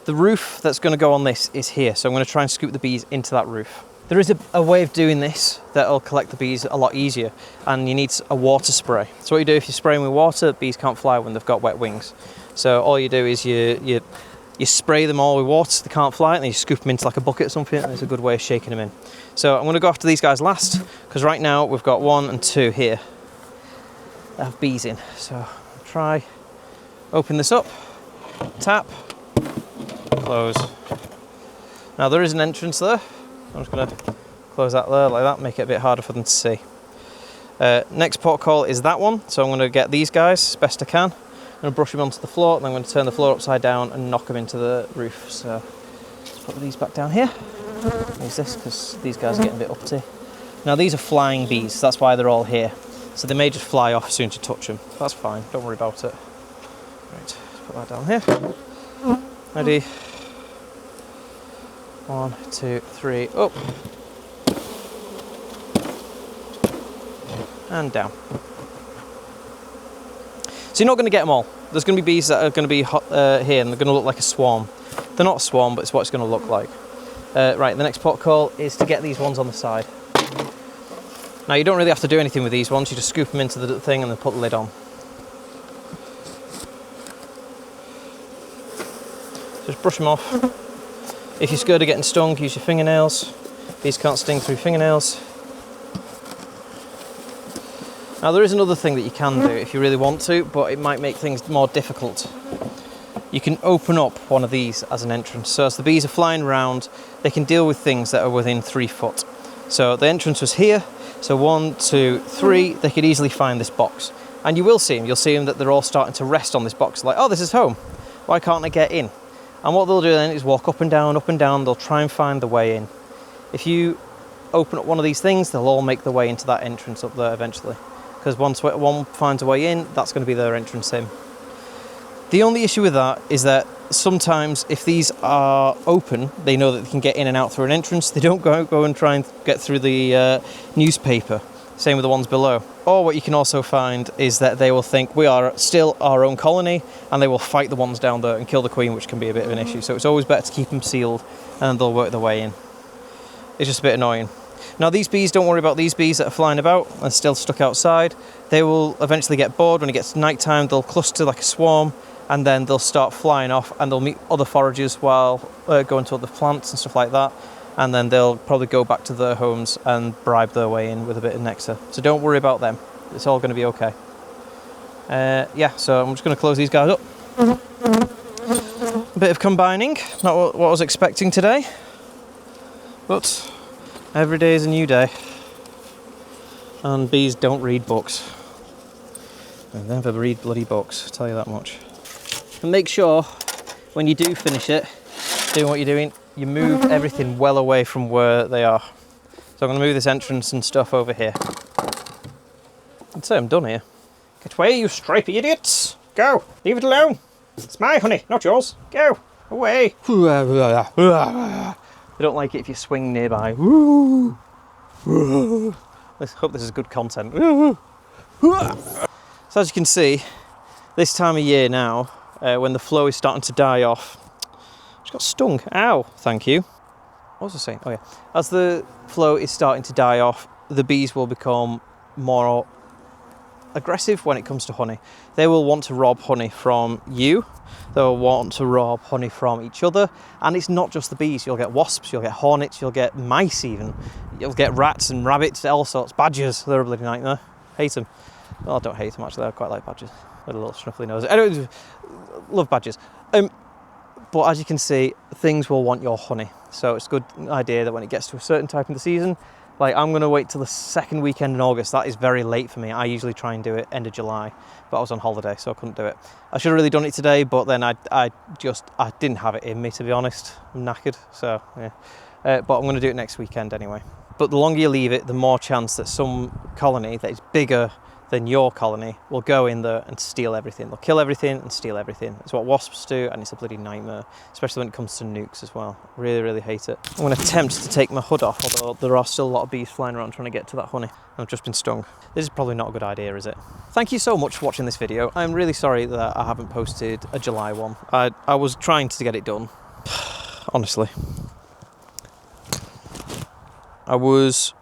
the roof that's going to go on this is here, so I'm going to try and scoop the bees into that roof. There is a way of doing this that'll collect the bees a lot easier, and you need a water spray. So what you do, if you spray them with water, bees can't fly when they've got wet wings. So all you do is you spray them all with water so they can't fly, and then you scoop them into like a bucket or something, and it's a good way of shaking them in. So I'm going to go after these guys last, because right now we've got 1 and 2 here that have bees in. So I'll try, open this up, tap, close. Now there is an entrance there. I'm just going to close that there like that, make it a bit harder for them to see. Next port call is that one, so I'm going to get these guys as best I can. I'm going to brush them onto the floor, and I'm going to turn the floor upside down and knock them into the roof. So let's put these back down here. Use this because these guys are getting a bit uppity. Now these are flying bees, that's why they're all here. So they may just fly off as soon as you touch them. That's fine, don't worry about it. Right, let's put that down here. Ready? 1, 2, 3, up. And down. So you're not going to get them all. There's going to be bees that are going to be here, and they're going to look like a swarm. They're not a swarm, but it's what it's going to look like. Right, the next port call is to get these ones on the side. Now you don't really have to do anything with these ones, you just scoop them into the thing and then put the lid on. Just brush them off. If you're scared of getting stung, use your fingernails. Bees can't sting through fingernails. Now there is another thing that you can do if you really want to, but it might make things more difficult. You can open up one of these as an entrance. So as the bees are flying around, they can deal with things that are within 3 foot. So the entrance was here. So 1, 2, 3, they could easily find this box. And you will see them. You'll see them that they're all starting to rest on this box. Like, oh, this is home. Why can't I get in? And what they'll do then is walk up and down, up and down. They'll try and find the way in. If you open up one of these things, they'll all make the way into that entrance up there eventually. Because once one finds a way in, that's going to be their entrance in. The only issue with that is that sometimes if these are open, they know that they can get in and out through an entrance. They don't go and try and get through the newspaper. Same with the ones below. Or what you can also find is that they will think we are still our own colony, and they will fight the ones down there and kill the queen, which can be a bit of an issue. So it's always better to keep them sealed, and they'll work their way in. It's just a bit annoying. Now these bees, don't worry about these bees that are flying about and still stuck outside. They will eventually get bored. When it gets night time, they'll cluster like a swarm, and then they'll start flying off, and they'll meet other foragers while going to other plants and stuff like that, and then they'll probably go back to their homes and bribe their way in with a bit of nectar. So don't worry about them, it's all going to be okay. Yeah, so I'm just going to close these guys up. A bit of combining, not what I was expecting today, but every day is a new day, and bees don't read books. They never read bloody books, I'll tell you that much. And make sure, when you do finish it, doing what you're doing, you move everything well away from where they are. So I'm going to move this entrance and stuff over here. I'd say I'm done here. Get away, you stripy idiots! Go! Leave it alone! It's my honey, not yours. Go! Away! I don't like it if you swing nearby. Let's hope this is good content. So as you can see, this time of year now, when the flow is starting to die off, I just got stung. Ow! Thank you. What was I saying? Oh yeah. As the flow is starting to die off, the bees will become more aggressive when it comes to honey. They will want to rob honey from you. They'll want to rob honey from each other. And it's not just the bees. You'll get wasps, you'll get hornets, you'll get mice even. You'll get rats and rabbits, all sorts. Badgers, they're a bloody nightmare. Hate them. Well, I don't hate them actually, I quite like badgers. With a little snuffly nose. Anyway, love badgers. But as you can see, things will want your honey. So it's a good idea that when it gets to a certain time of the season, like I'm going to wait till the second weekend in August. That is very late for me. I usually try and do it end of July, but I was on holiday, so I couldn't do it. I should have really done it today, but then I didn't have it in me, to be honest. I'm knackered, so yeah. But I'm going to do it next weekend anyway. But the longer you leave it, the more chance that some colony that is bigger then your colony will go in there and steal everything. They'll kill everything and steal everything. It's what wasps do, and it's a bloody nightmare, especially when it comes to nucs as well. Really, really hate it. I'm going to attempt to take my hood off, although there are still a lot of bees flying around trying to get to that honey. I've just been stung. This is probably not a good idea, is it? Thank you so much for watching this video. I'm really sorry that I haven't posted a July one. I was trying to get it done, honestly. I was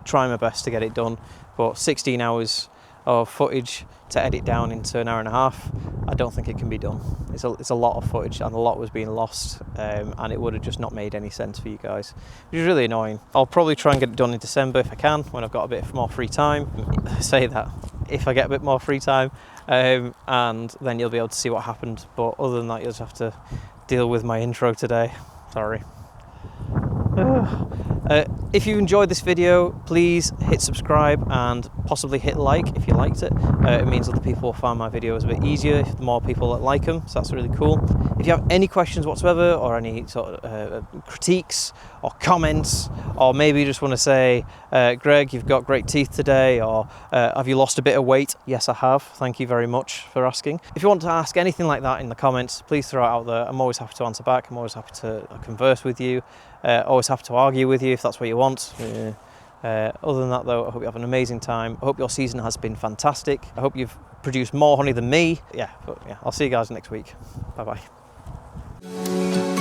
trying my best to get it done, but 16 hours of footage to edit down into an hour and a half, I don't think it can be done. It's a lot of footage, and a lot was being lost, and it would have just not made any sense for you guys, which is really annoying. I'll probably try and get it done in December if I can, when I've got a bit more free time. I say that, if I get a bit more free time, and then you'll be able to see what happened. But other than that, you'll just have to deal with my intro today. Sorry. If you enjoyed this video, please hit subscribe and possibly hit like if you liked it. It means other people will find my videos a bit easier if the more people that like them, so that's really cool. If you have any questions whatsoever, or any sort of critiques or comments, or maybe you just want to say, Greg, you've got great teeth today, or have you lost a bit of weight? Yes, I have. Thank you very much for asking. If you want to ask anything like that in the comments, please throw it out there. I'm always happy to answer back. I'm always happy to converse with you. Always happy to argue with you if that's what you want. Other than that though, I hope you have an amazing time. I hope your season has been fantastic. I hope you've produced more honey than me. I'll see you guys next week. Bye bye.